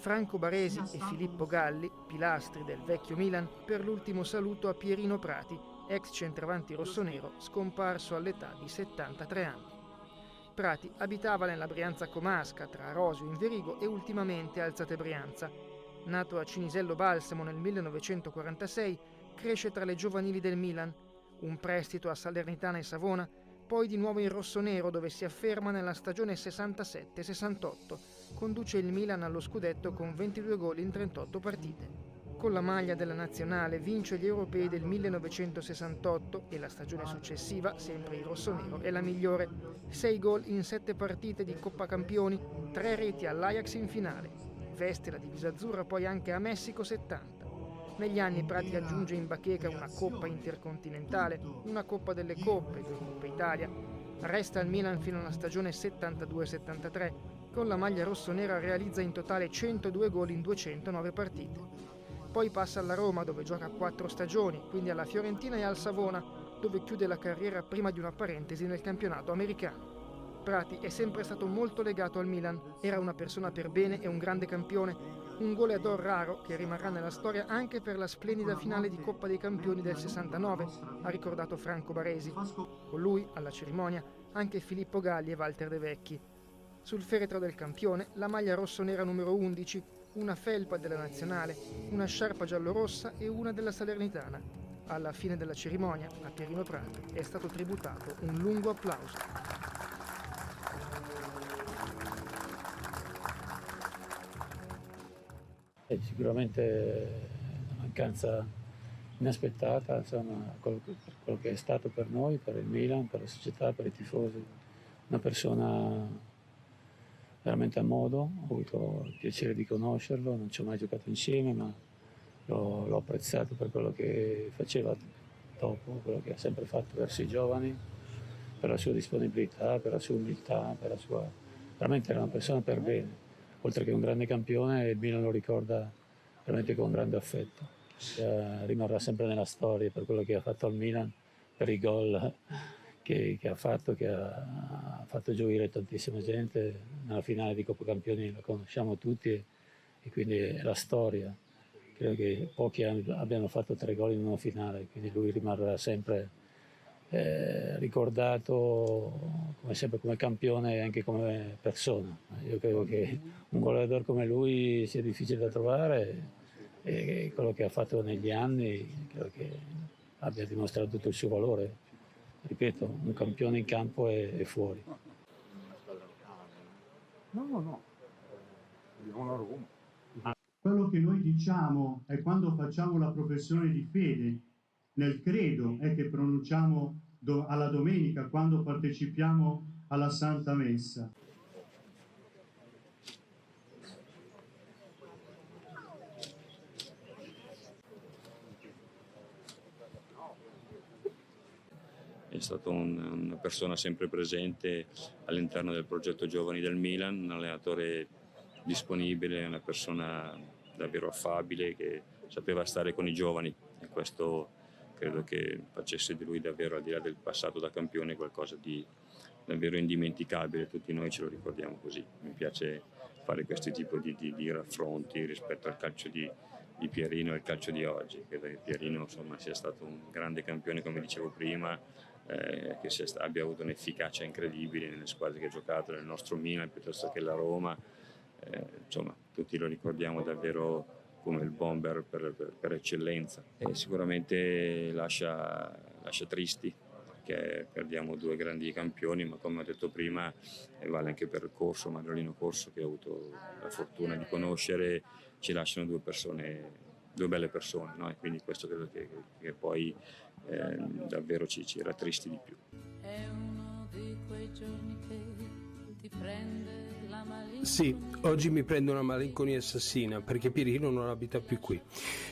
Franco Baresi e Filippo Galli, pilastri del vecchio Milan, per l'ultimo saluto a Pierino Prati, ex centravanti rossonero scomparso all'età di 73 anni. Prati abitava nella Brianza comasca, tra Arosio, Inverigo e ultimamente Alzate Brianza. Nato a Cinisello Balsamo nel 1946, cresce tra le giovanili del Milan, un prestito a Salernitana e Savona, poi di nuovo in rossonero dove si afferma nella stagione 67-68. Conduce il Milan allo scudetto con 22 gol in 38 partite. Con la maglia della nazionale vince gli europei del 1968 e la stagione successiva, sempre in rossonero, è la migliore. 6 gol in 7 partite di Coppa Campioni, 3 reti all'Ajax in finale. Veste la divisa azzurra poi anche a Messico 70. Negli anni Prati aggiunge in bacheca una Coppa Intercontinentale, una Coppa delle Coppe, 2 Coppe Italia. Resta al Milan fino alla stagione 72-73. Con la maglia rossonera realizza in totale 102 gol in 209 partite. Poi passa alla Roma dove gioca 4 stagioni, quindi alla Fiorentina e al Savona dove chiude la carriera prima di una parentesi nel campionato americano. Prati è sempre stato molto legato al Milan, era una persona per bene e un grande campione, un goleador raro che rimarrà nella storia anche per la splendida finale di Coppa dei Campioni del 69, ha ricordato Franco Baresi. Con lui, alla cerimonia, anche Filippo Galli e Walter De Vecchi. Sul feretro del campione, la maglia rossonera numero 11, una felpa della nazionale, una sciarpa giallorossa e una della Salernitana. Alla fine della cerimonia, a Pierino Prati è stato tributato un lungo applauso. Sicuramente una mancanza inaspettata, insomma, quello che è stato per noi, per il Milan, per la società, per i tifosi. Una persona veramente a modo, ho avuto il piacere di conoscerlo, non ci ho mai giocato insieme, ma l'ho apprezzato per quello che faceva dopo, quello che ha sempre fatto verso i giovani, per la sua disponibilità, per la sua umiltà, veramente era una persona per bene. Oltre che un grande campione, il Milan lo ricorda veramente con grande affetto. Rimarrà sempre nella storia per quello che ha fatto al Milan, per i gol che ha fatto gioire tantissima gente. Nella finale di Coppa Campioni lo conosciamo tutti e quindi è la storia. Credo che pochi abbiano fatto 3 gol in una finale, quindi lui rimarrà sempre ricordato come campione e anche come persona. Io credo che un goleador come lui sia difficile da trovare e quello che ha fatto negli anni credo che abbia dimostrato tutto il suo valore. Ripeto, un campione in campo e fuori. No. Quello che noi diciamo è quando facciamo la professione di fede, nel credo è che pronunciamo alla domenica quando partecipiamo alla Santa Messa. È stato una persona sempre presente all'interno del progetto Giovani del Milan, un allenatore disponibile, una persona davvero affabile che sapeva stare con i giovani e questo credo che facesse di lui davvero, al di là del passato da campione, qualcosa di davvero indimenticabile. Tutti noi ce lo ricordiamo così. Mi piace fare questo tipo di raffronti rispetto al calcio di Pierino e il calcio di oggi. Credo che Pierino sia stato un grande campione, come dicevo prima, che abbia avuto un'efficacia incredibile nelle squadre che ha giocato, nel nostro Milan piuttosto che la Roma. Tutti lo ricordiamo davvero come il bomber per eccellenza e sicuramente lascia tristi perché perdiamo 2 grandi campioni, ma come ho detto prima vale anche per Corso, Manuelino Corso, che ho avuto la fortuna di conoscere. Ci lasciano 2 belle persone, no? E quindi questo credo che poi davvero ci rattristi di più. È uno di quei giorni che ti prende la malinconia. Sì, oggi mi prende una malinconia assassina perché Pierino non abita più qui.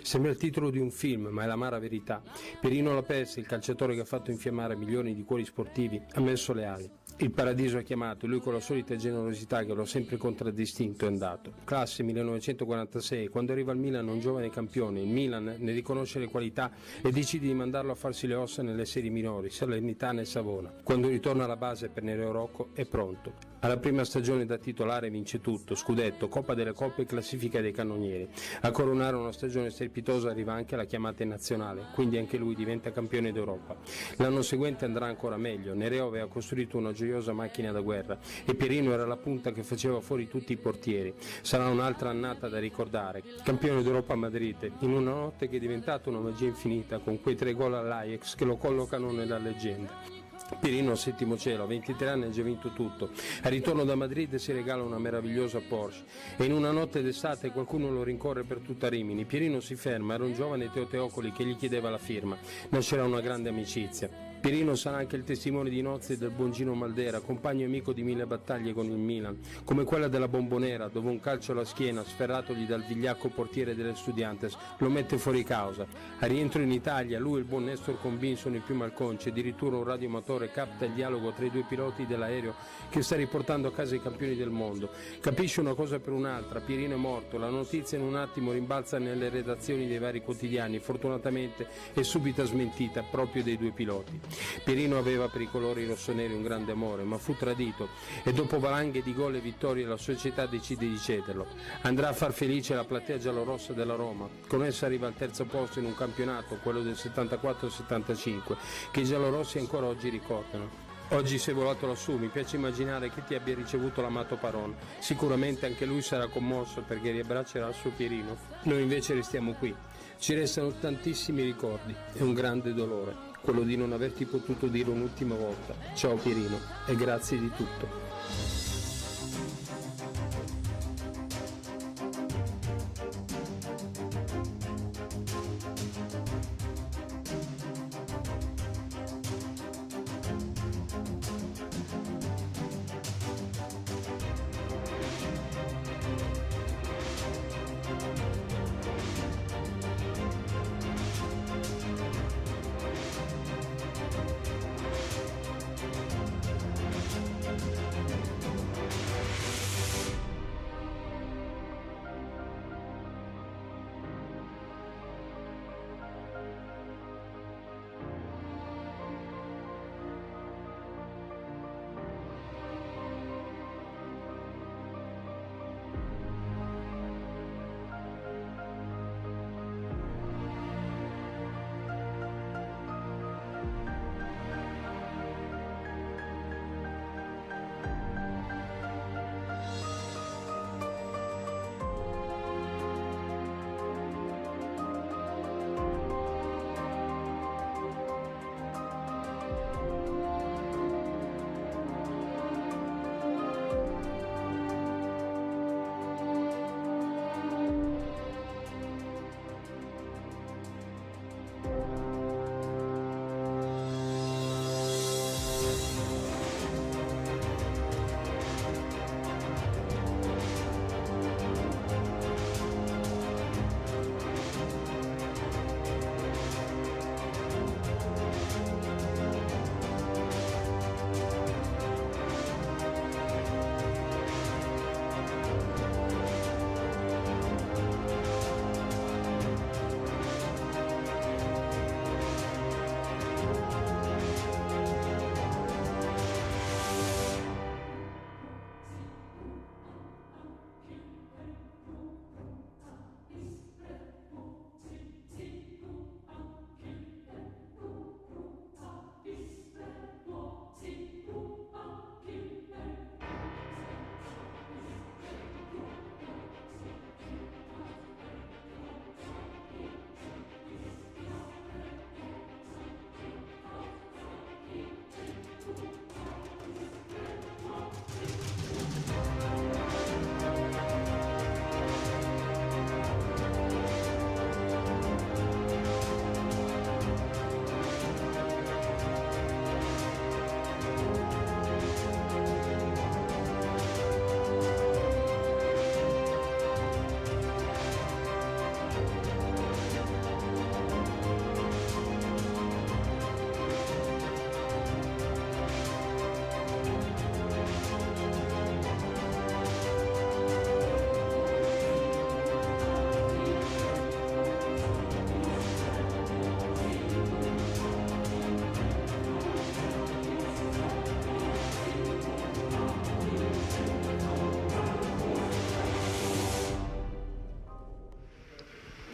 Sembra il titolo di un film, ma è l'amara verità. Pierino Lapesse, il calciatore che ha fatto infiammare milioni di cuori sportivi, ha messo le ali. Il paradiso ha chiamato, lui con la solita generosità che lo ha sempre contraddistinto è andato. Classe 1946, quando arriva al Milan un giovane campione, il Milan ne riconosce le qualità e decide di mandarlo a farsi le ossa nelle serie minori, Salernitana e Savona. Quando ritorna alla base per Nereo Rocco è pronto. Alla prima stagione da titolare vince tutto, scudetto, Coppa delle Coppe e classifica dei cannonieri. A coronare una stagione strepitosa arriva anche la chiamata in nazionale, quindi anche lui diventa campione d'Europa. L'anno seguente andrà ancora meglio, Nereo aveva costruito una gioiosa macchina da guerra e Pierino era la punta che faceva fuori tutti i portieri. Sarà un'altra annata da ricordare. Campione d'Europa a Madrid, in una notte che è diventata una magia infinita, con quei 3 gol all'Ajax che lo collocano nella leggenda. Pierino al settimo cielo, a 23 anni ha già vinto tutto. Al ritorno da Madrid si regala una meravigliosa Porsche e in una notte d'estate qualcuno lo rincorre per tutta Rimini. Pierino si ferma, era un giovane Teo Teocoli che gli chiedeva la firma. Nascerà una grande amicizia. Pierino sarà anche il testimone di nozze del buon Gino Maldera, compagno e amico di 1000 battaglie con il Milan, come quella della Bombonera, dove un calcio alla schiena, sferratogli dal vigliacco portiere delle Estudiantes, lo mette fuori causa. A rientro in Italia, lui e il buon Nestor Combin sono i più malconci, addirittura un radioamatore capta il dialogo tra i due piloti dell'aereo che sta riportando a casa i campioni del mondo. Capisce una cosa per un'altra, Pierino è morto, la notizia in un attimo rimbalza nelle redazioni dei vari quotidiani, fortunatamente è subito smentita proprio dei due piloti. Pierino aveva per i colori rossoneri un grande amore, ma fu tradito e dopo valanghe di gol e vittorie la società decide di cederlo. Andrà a far felice la platea giallorossa della Roma, con essa arriva al terzo posto in un campionato, quello del 74-75, che i giallorossi ancora oggi ricordano. Oggi sei volato lassù, mi piace immaginare che ti abbia ricevuto l'amato Paron. Sicuramente anche lui sarà commosso perché riabbraccerà il suo Pierino. Noi invece restiamo qui. Ci restano tantissimi ricordi e un grande dolore, quello di non averti potuto dire un'ultima volta. Ciao Pierino e grazie di tutto.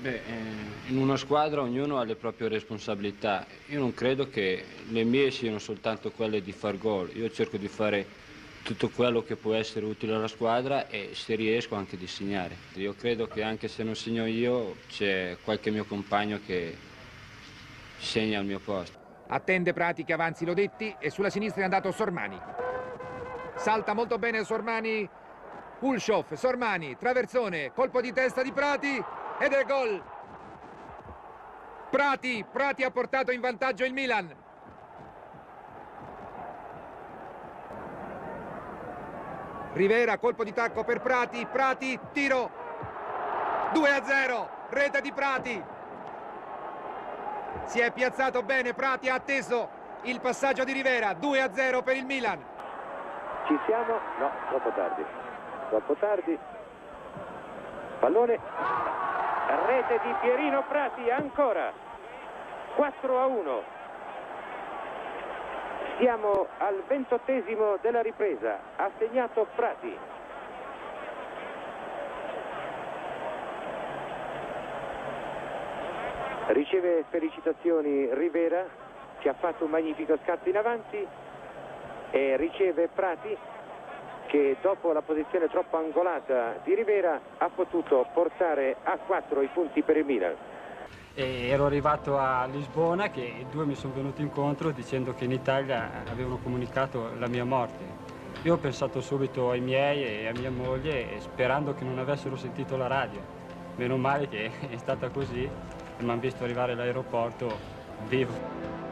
In una squadra ognuno ha le proprie responsabilità. Io non credo che le mie siano soltanto quelle di far gol. Io cerco di fare tutto quello che può essere utile alla squadra e se riesco anche di segnare. Io credo che anche se non segno io c'è qualche mio compagno che segna al mio posto. Attende Prati che avanzi Lodetti e sulla sinistra è andato Sormani. Salta molto bene Sormani. Kulshov, Sormani, traversone, colpo di testa di Prati ed è gol. Prati ha portato in vantaggio il Milan. Rivera, colpo di tacco per Prati, tiro. 2-0, rete di Prati. Si è piazzato bene Prati, ha atteso il passaggio di Rivera, 2-0 per il Milan. Ci siamo? No, troppo tardi. Pallone, rete di Pierino Prati, ancora 4-1. Siamo al 28esimo della ripresa, ha segnato Prati. Riceve felicitazioni Rivera, ci ha fatto un magnifico scatto in avanti e riceve Prati che dopo la posizione troppo angolata di Rivera ha potuto portare a 4 i punti per il Milan. Ero arrivato a Lisbona che i due mi sono venuti incontro dicendo che in Italia avevano comunicato la mia morte. Io ho pensato subito ai miei e a mia moglie sperando che non avessero sentito la radio. Meno male che è stata così e mi hanno visto arrivare all'aeroporto vivo.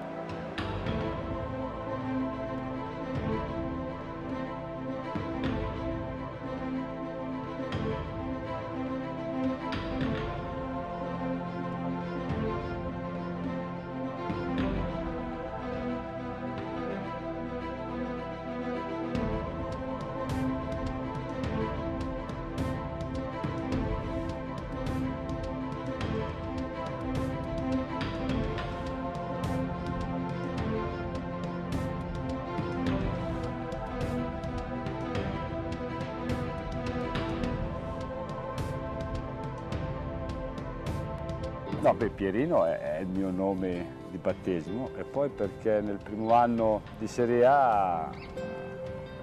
No, Pierino è il mio nome di battesimo e poi perché nel primo anno di Serie A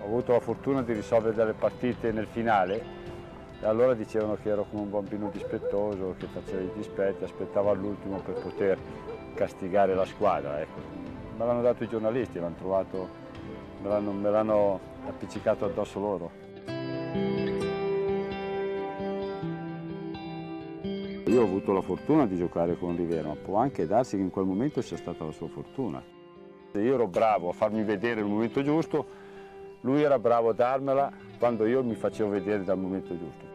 ho avuto la fortuna di risolvere delle partite nel finale e allora dicevano che ero come un bambino dispettoso, che faceva i dispetti, aspettavo all'ultimo per poter castigare la squadra. Ecco. Me l'hanno dato i giornalisti, l'hanno trovato, me l'hanno appiccicato addosso loro. Io ho avuto la fortuna di giocare con Rivera, ma può anche darsi che in quel momento sia stata la sua fortuna. Io ero bravo a farmi vedere nel momento giusto, lui era bravo a darmela quando io mi facevo vedere dal momento giusto.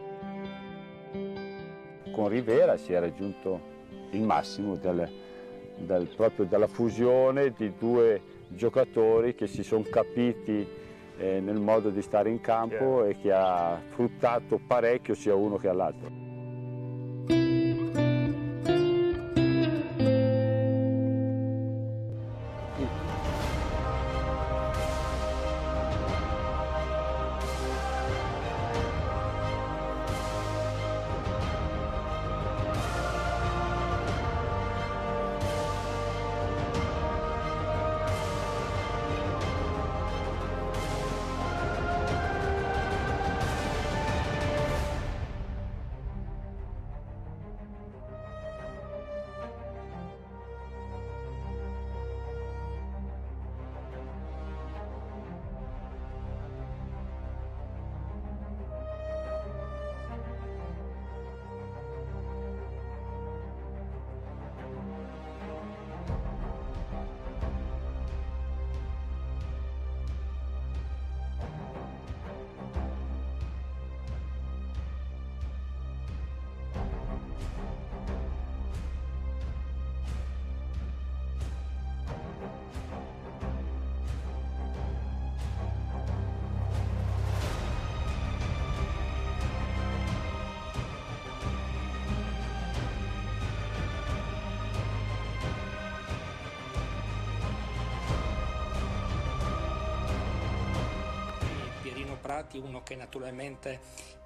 Con Rivera si è raggiunto il massimo proprio della fusione di due giocatori che si sono capiti nel modo di stare in campo e che ha fruttato parecchio sia uno che l'altro. Prati, uno che naturalmente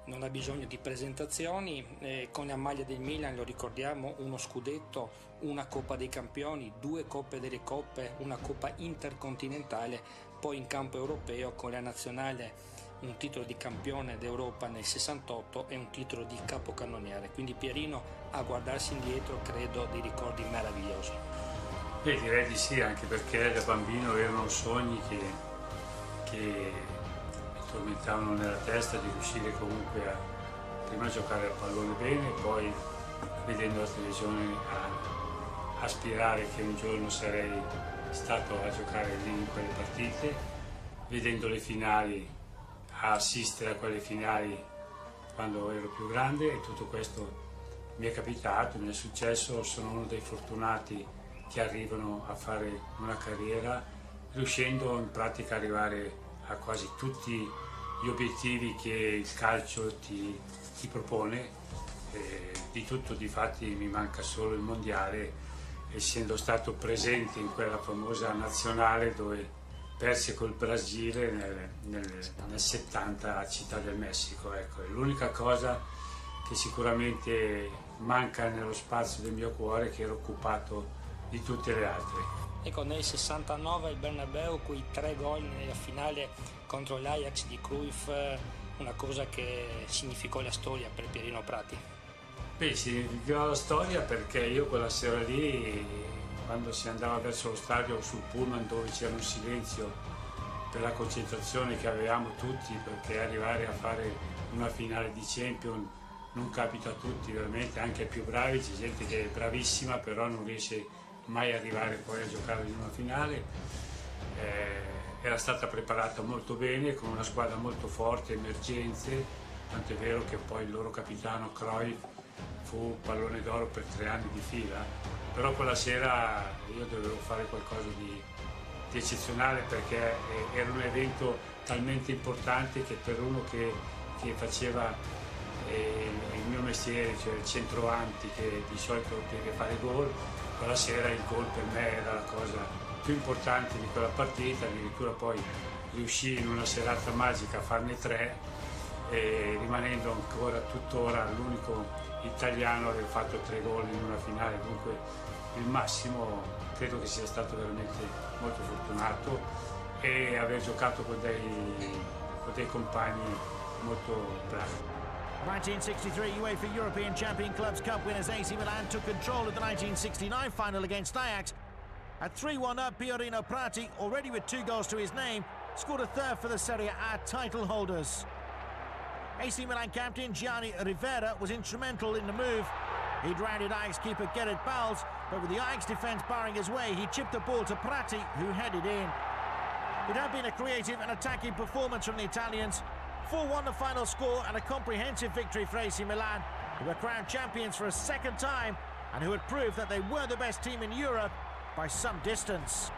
non ha bisogno di presentazioni, con la maglia del Milan lo ricordiamo, uno scudetto, una Coppa dei Campioni, 2 Coppe delle Coppe, una Coppa intercontinentale, poi in campo europeo con la nazionale un titolo di campione d'Europa nel 68 e un titolo di capocannoniere, quindi Pierino, a guardarsi indietro, credo dei ricordi meravigliosi. Direi di sì, anche perché da bambino erano sogni che mi tormentavano nella testa, di riuscire comunque a prima giocare a pallone bene, poi vedendo la televisione a aspirare che un giorno sarei stato a giocare lì in quelle partite, vedendo le finali, a assistere a quelle finali quando ero più grande, e tutto questo mi è capitato, mi è successo. Sono uno dei fortunati che arrivano a fare una carriera riuscendo in pratica a arrivare a quasi tutti gli obiettivi che il calcio ti propone. Di tutto difatti mi manca solo il mondiale, essendo stato presente in quella famosa nazionale dove perse col Brasile nel 70 a Città del Messico. Ecco, è l'unica cosa che sicuramente manca nello spazio del mio cuore, che era occupato di tutte le altre. Ecco, nel 69 il Bernabeu, quei 3 gol nella finale contro l'Ajax di Cruyff, una cosa che significò la storia per Pierino Prati. Significò la storia perché io quella sera lì, quando si andava verso lo stadio sul pullman, dove c'era un silenzio per la concentrazione che avevamo tutti, perché arrivare a fare una finale di Champions non capita a tutti, veramente, anche ai più bravi. C'è gente che è bravissima però non riesce mai ad arrivare poi a giocare in una finale. Era stata preparata molto bene, con una squadra molto forte, emergenze, tant'è vero che poi il loro capitano Cruyff fu pallone d'oro per 3 anni di fila. Però quella sera io dovevo fare qualcosa di eccezionale, perché era un evento talmente importante che per uno che faceva il mio mestiere, cioè il centroavanti, che di solito deve fare gol, quella sera il gol per me era la cosa più importante di quella partita. Addirittura poi riuscì in una serata magica a farne 3, rimanendo ancora tuttora l'unico italiano a aver fatto 3 gol in una finale. Dunque il massimo, credo che sia stato veramente molto fortunato, e aver giocato con dei compagni molto bravi. 1963 UEFA European Champion Clubs Cup winners AC Milan took control of the 1969 final against Ajax. At 3-1 up, Pierino Prati, already with 2 goals to his name, scored a third for the Serie A title holders. AC Milan captain Gianni Rivera was instrumental in the move. He'd rounded Ajax keeper Gerrit Bals, but with the Ajax defence barring his way, he chipped the ball to Prati, who headed in. It had been a creative and attacking performance from the Italians. 4-1 the final score, and a comprehensive victory for AC Milan, who were crowned champions for a second time and who had proved that they were the best team in Europe by some distance.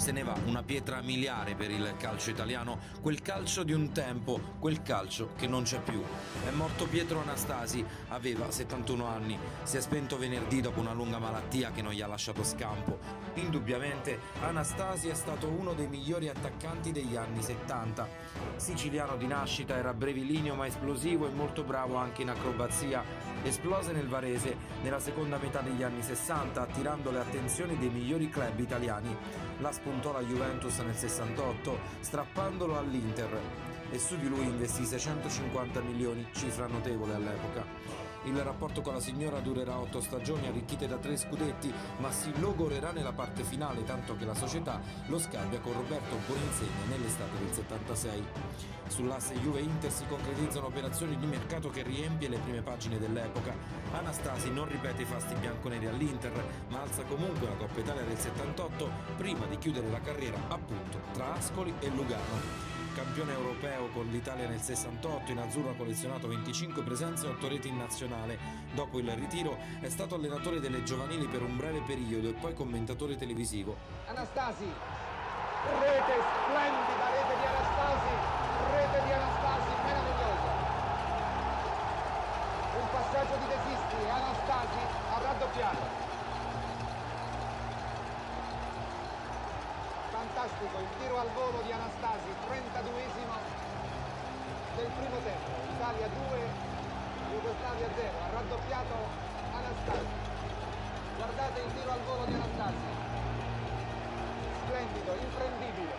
se ne va una pietra miliare per il calcio italiano, quel calcio di un tempo, quel calcio che non c'è più. È morto Pietro Anastasi, aveva 71 anni, si è spento venerdì dopo una lunga malattia che non gli ha lasciato scampo. Indubbiamente Anastasi è stato uno dei migliori attaccanti degli anni 70. Siciliano di nascita, era brevilineo ma esplosivo e molto bravo anche in acrobazia. Esplose nel Varese nella seconda metà degli anni 60, attirando le attenzioni dei migliori club italiani. La spuntò la Juventus nel 68, strappandolo all'Inter, e su di lui investì 650 milioni, cifra notevole all'epoca. Il rapporto con la signora durerà 8 stagioni arricchite da 3 scudetti, ma si logorerà nella parte finale, tanto che la società lo scambia con Roberto Buoninsegna nell'estate del 76. Sull'asse Juve-Inter si concretizzano operazioni di mercato che riempie le prime pagine dell'epoca. Anastasi non ripete i fasti bianconeri all'Inter, ma alza comunque la Coppa Italia del 78 prima di chiudere la carriera appunto tra Ascoli e Lugano. Campione europeo con l'Italia nel 68, in azzurro ha collezionato 25 presenze e 8 reti in nazionale. Dopo il ritiro è stato allenatore delle giovanili per un breve periodo e poi commentatore televisivo. Anastasi, rete splendida, rete di Anastasi meravigliosa. Un passaggio di De Sisti e Anastasi ha raddoppiato. Fantastico il tiro al volo di Anastasi, 32esimo del primo tempo. Italia 2, Jugoslavia 0, ha raddoppiato Anastasi. Guardate il tiro al volo di Anastasi, splendido, imprendibile.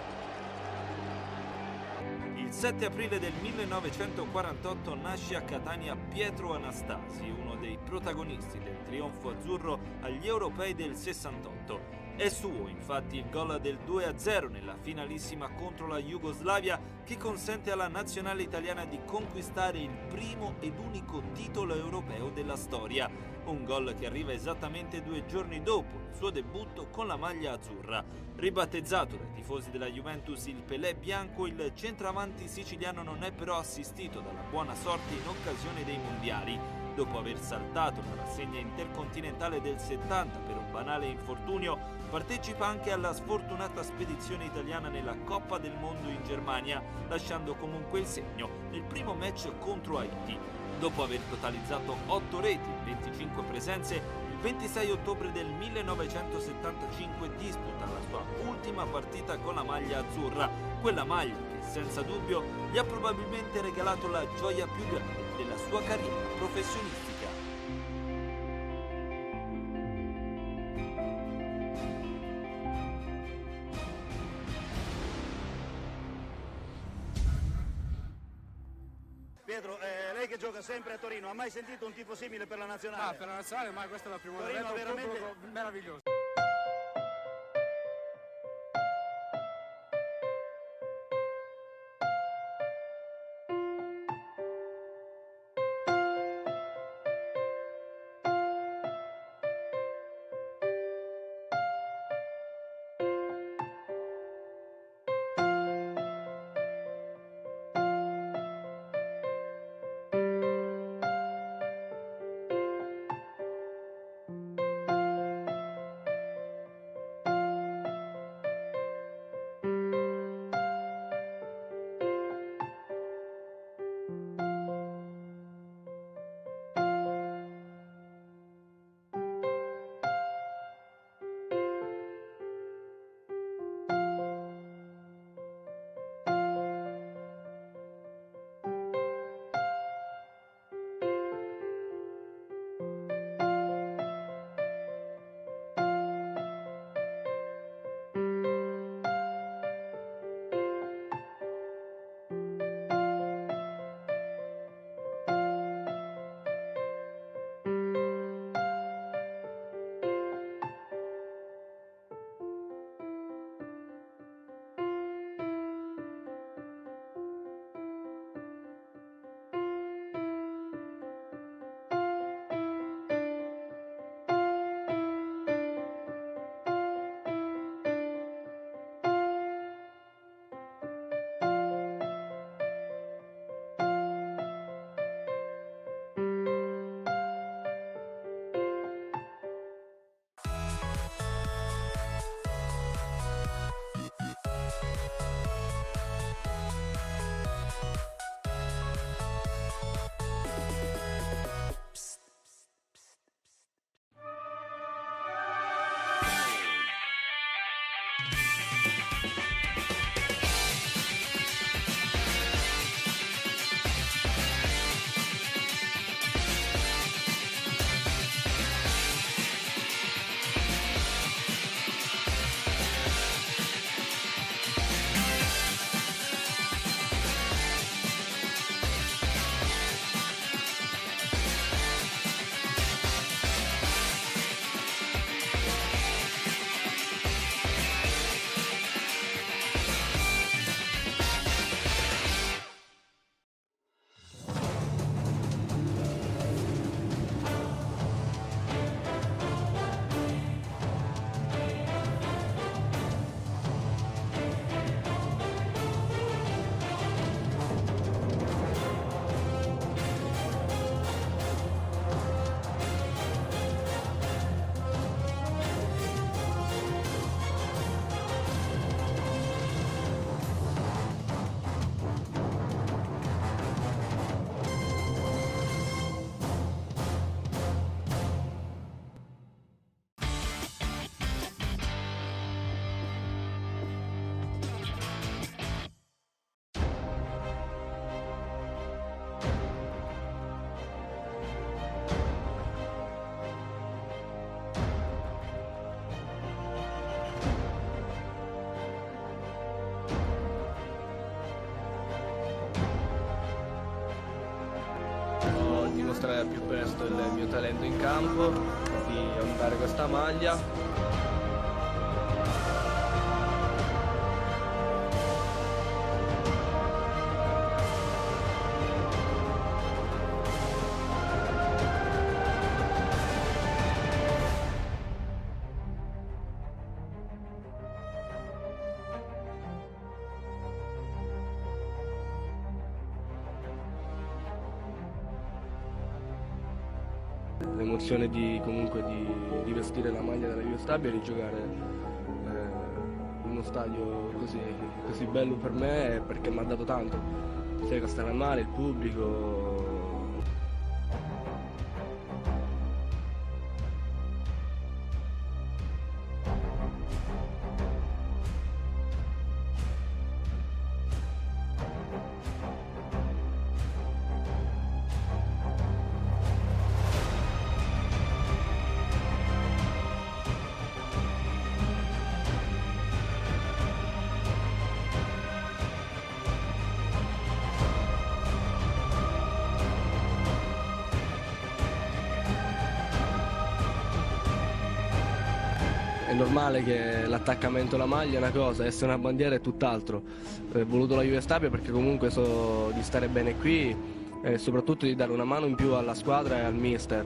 Il 7 aprile del 1948 nasce a Catania Pietro Anastasi, uno dei protagonisti del trionfo azzurro agli europei del 68. È suo infatti il gol del 2-0 nella finalissima contro la Jugoslavia, che consente alla nazionale italiana di conquistare il primo ed unico titolo europeo della storia. Un gol che arriva esattamente 2 giorni dopo il suo debutto con la maglia azzurra. Ribattezzato dai tifosi della Juventus il Pelé bianco, il centravanti siciliano non è però assistito dalla buona sorte in occasione dei mondiali. Dopo aver saltato la rassegna intercontinentale del 70 per un banale infortunio, partecipa anche alla sfortunata spedizione italiana nella Coppa del Mondo in Germania, lasciando comunque il segno nel primo match contro Haiti. Dopo aver totalizzato 8 reti e 25 presenze, il 26 ottobre del 1975 disputa la sua ultima partita con la maglia azzurra, quella maglia che senza dubbio gli ha probabilmente regalato la gioia più grande della sua carriera professionistica. Pietro, lei che gioca sempre a Torino, ha mai sentito un tifo simile per la nazionale? Ah, per la nazionale, ma questa è la prima Torino volta, veramente meraviglioso. dimostrare al più presto il mio talento in campo, di ondare questa maglia. L'emozione di vestire la maglia della Juve Stabia e di giocare in uno stadio così bello per me, perché mi ha dato tanto, sia Castellammare, il pubblico. È normale che l'attaccamento alla maglia è una cosa, essere una bandiera è tutt'altro. Ho voluto la Juve Stabia perché comunque so di stare bene qui e soprattutto di dare una mano in più alla squadra e al mister.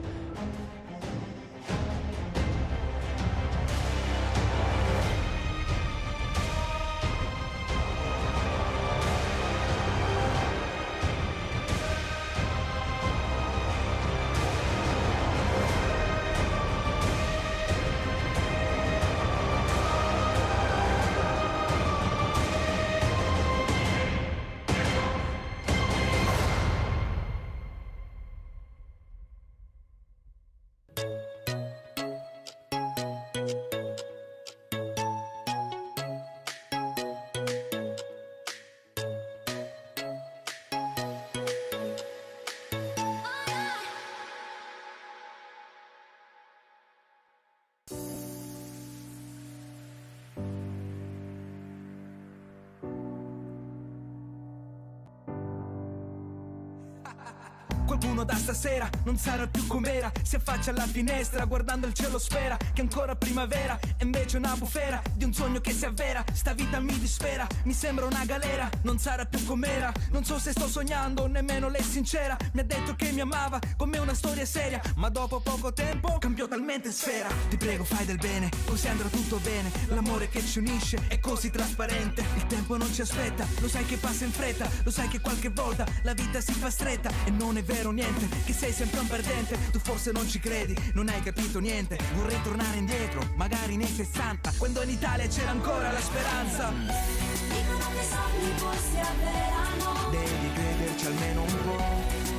Qualcuno da stasera non sarà più com'era, si affaccia alla finestra guardando il cielo, spera che ancora primavera, e invece una bufera di un sogno che si avvera. Sta vita mi dispera, mi sembra una galera, non sarà più com'era. Non so se sto sognando, nemmeno lei sincera. Mi ha detto che mi amava, con me una storia seria, ma dopo poco tempo cambiò talmente sfera. Ti prego fai del bene, così andrà tutto bene. L'amore che ci unisce è così trasparente. Il tempo non ci aspetta, lo sai che passa in fretta, lo sai che qualche volta la vita si fa stretta. E non è vero niente, che sei sempre un perdente. Tu forse non ci credi, non hai capito niente. Vorrei tornare indietro, magari nei 60, quando in Italia c'era ancora la speranza. Dicono che sogni forse avverano, Devi crederci almeno un po'.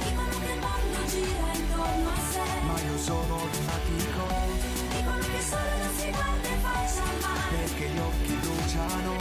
dicono che il mondo gira intorno a sé, Ma io sono lunatico, dicono che solo non si guarda in faccia mai, perché gli occhi bruciano.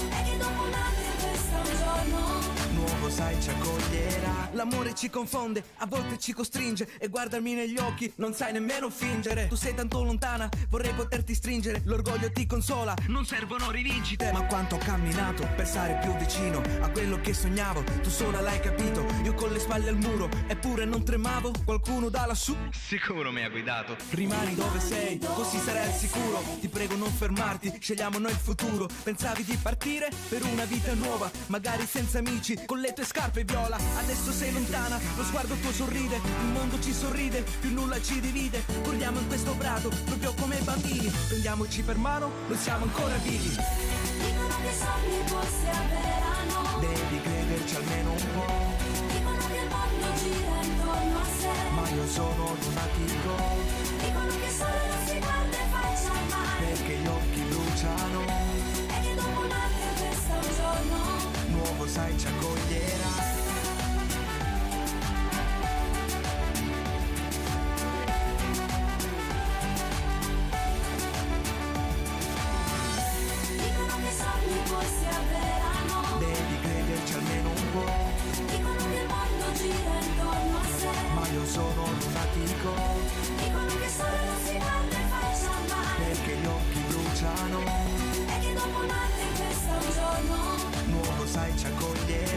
e che dopo un anno questo è un giorno Nuovo sai ci accoglierà. L'amore ci confonde, a volte ci costringe, e guardarmi negli occhi non sai nemmeno fingere. Tu sei tanto lontana, vorrei poterti stringere. L'orgoglio ti consola, non servono rivincite. Ma quanto ho camminato per stare più vicino a quello che sognavo, tu sola l'hai capito. Io con le spalle al muro, eppure non tremavo. Qualcuno da lassù sicuro mi ha guidato. Rimani dove sei, così sarai al sicuro. Ti prego non fermarti, scegliamo noi il futuro. Pensavi di partire per una vita nuova, magari senza amici, con le tue scarpe viola. Adesso sei lontana, lo sguardo tuo sorride, il mondo ci sorride, più nulla ci divide. Corriamo in questo prato, proprio come bambini, prendiamoci per mano, noi siamo ancora vivi. dicono che sogni forse avverano, Devi crederci almeno un po', dicono che il mondo gira intorno a sé, ma io sono lunatico, dicono che solo non si guarda in faccia mai, perché gli occhi bruciano. e che dopo un anno questo è un giorno Nuovo sai ci accoglierà. dicono che sogni forse avverano, Devi crederci almeno un po', dicono che il mondo gira intorno a sé, ma io sono lunatico, dicono che solo non si guarda in faccia mai, perché gli occhi bruciano. e che dopo un anno questo è un giorno Nuovo sai ci accoglierà.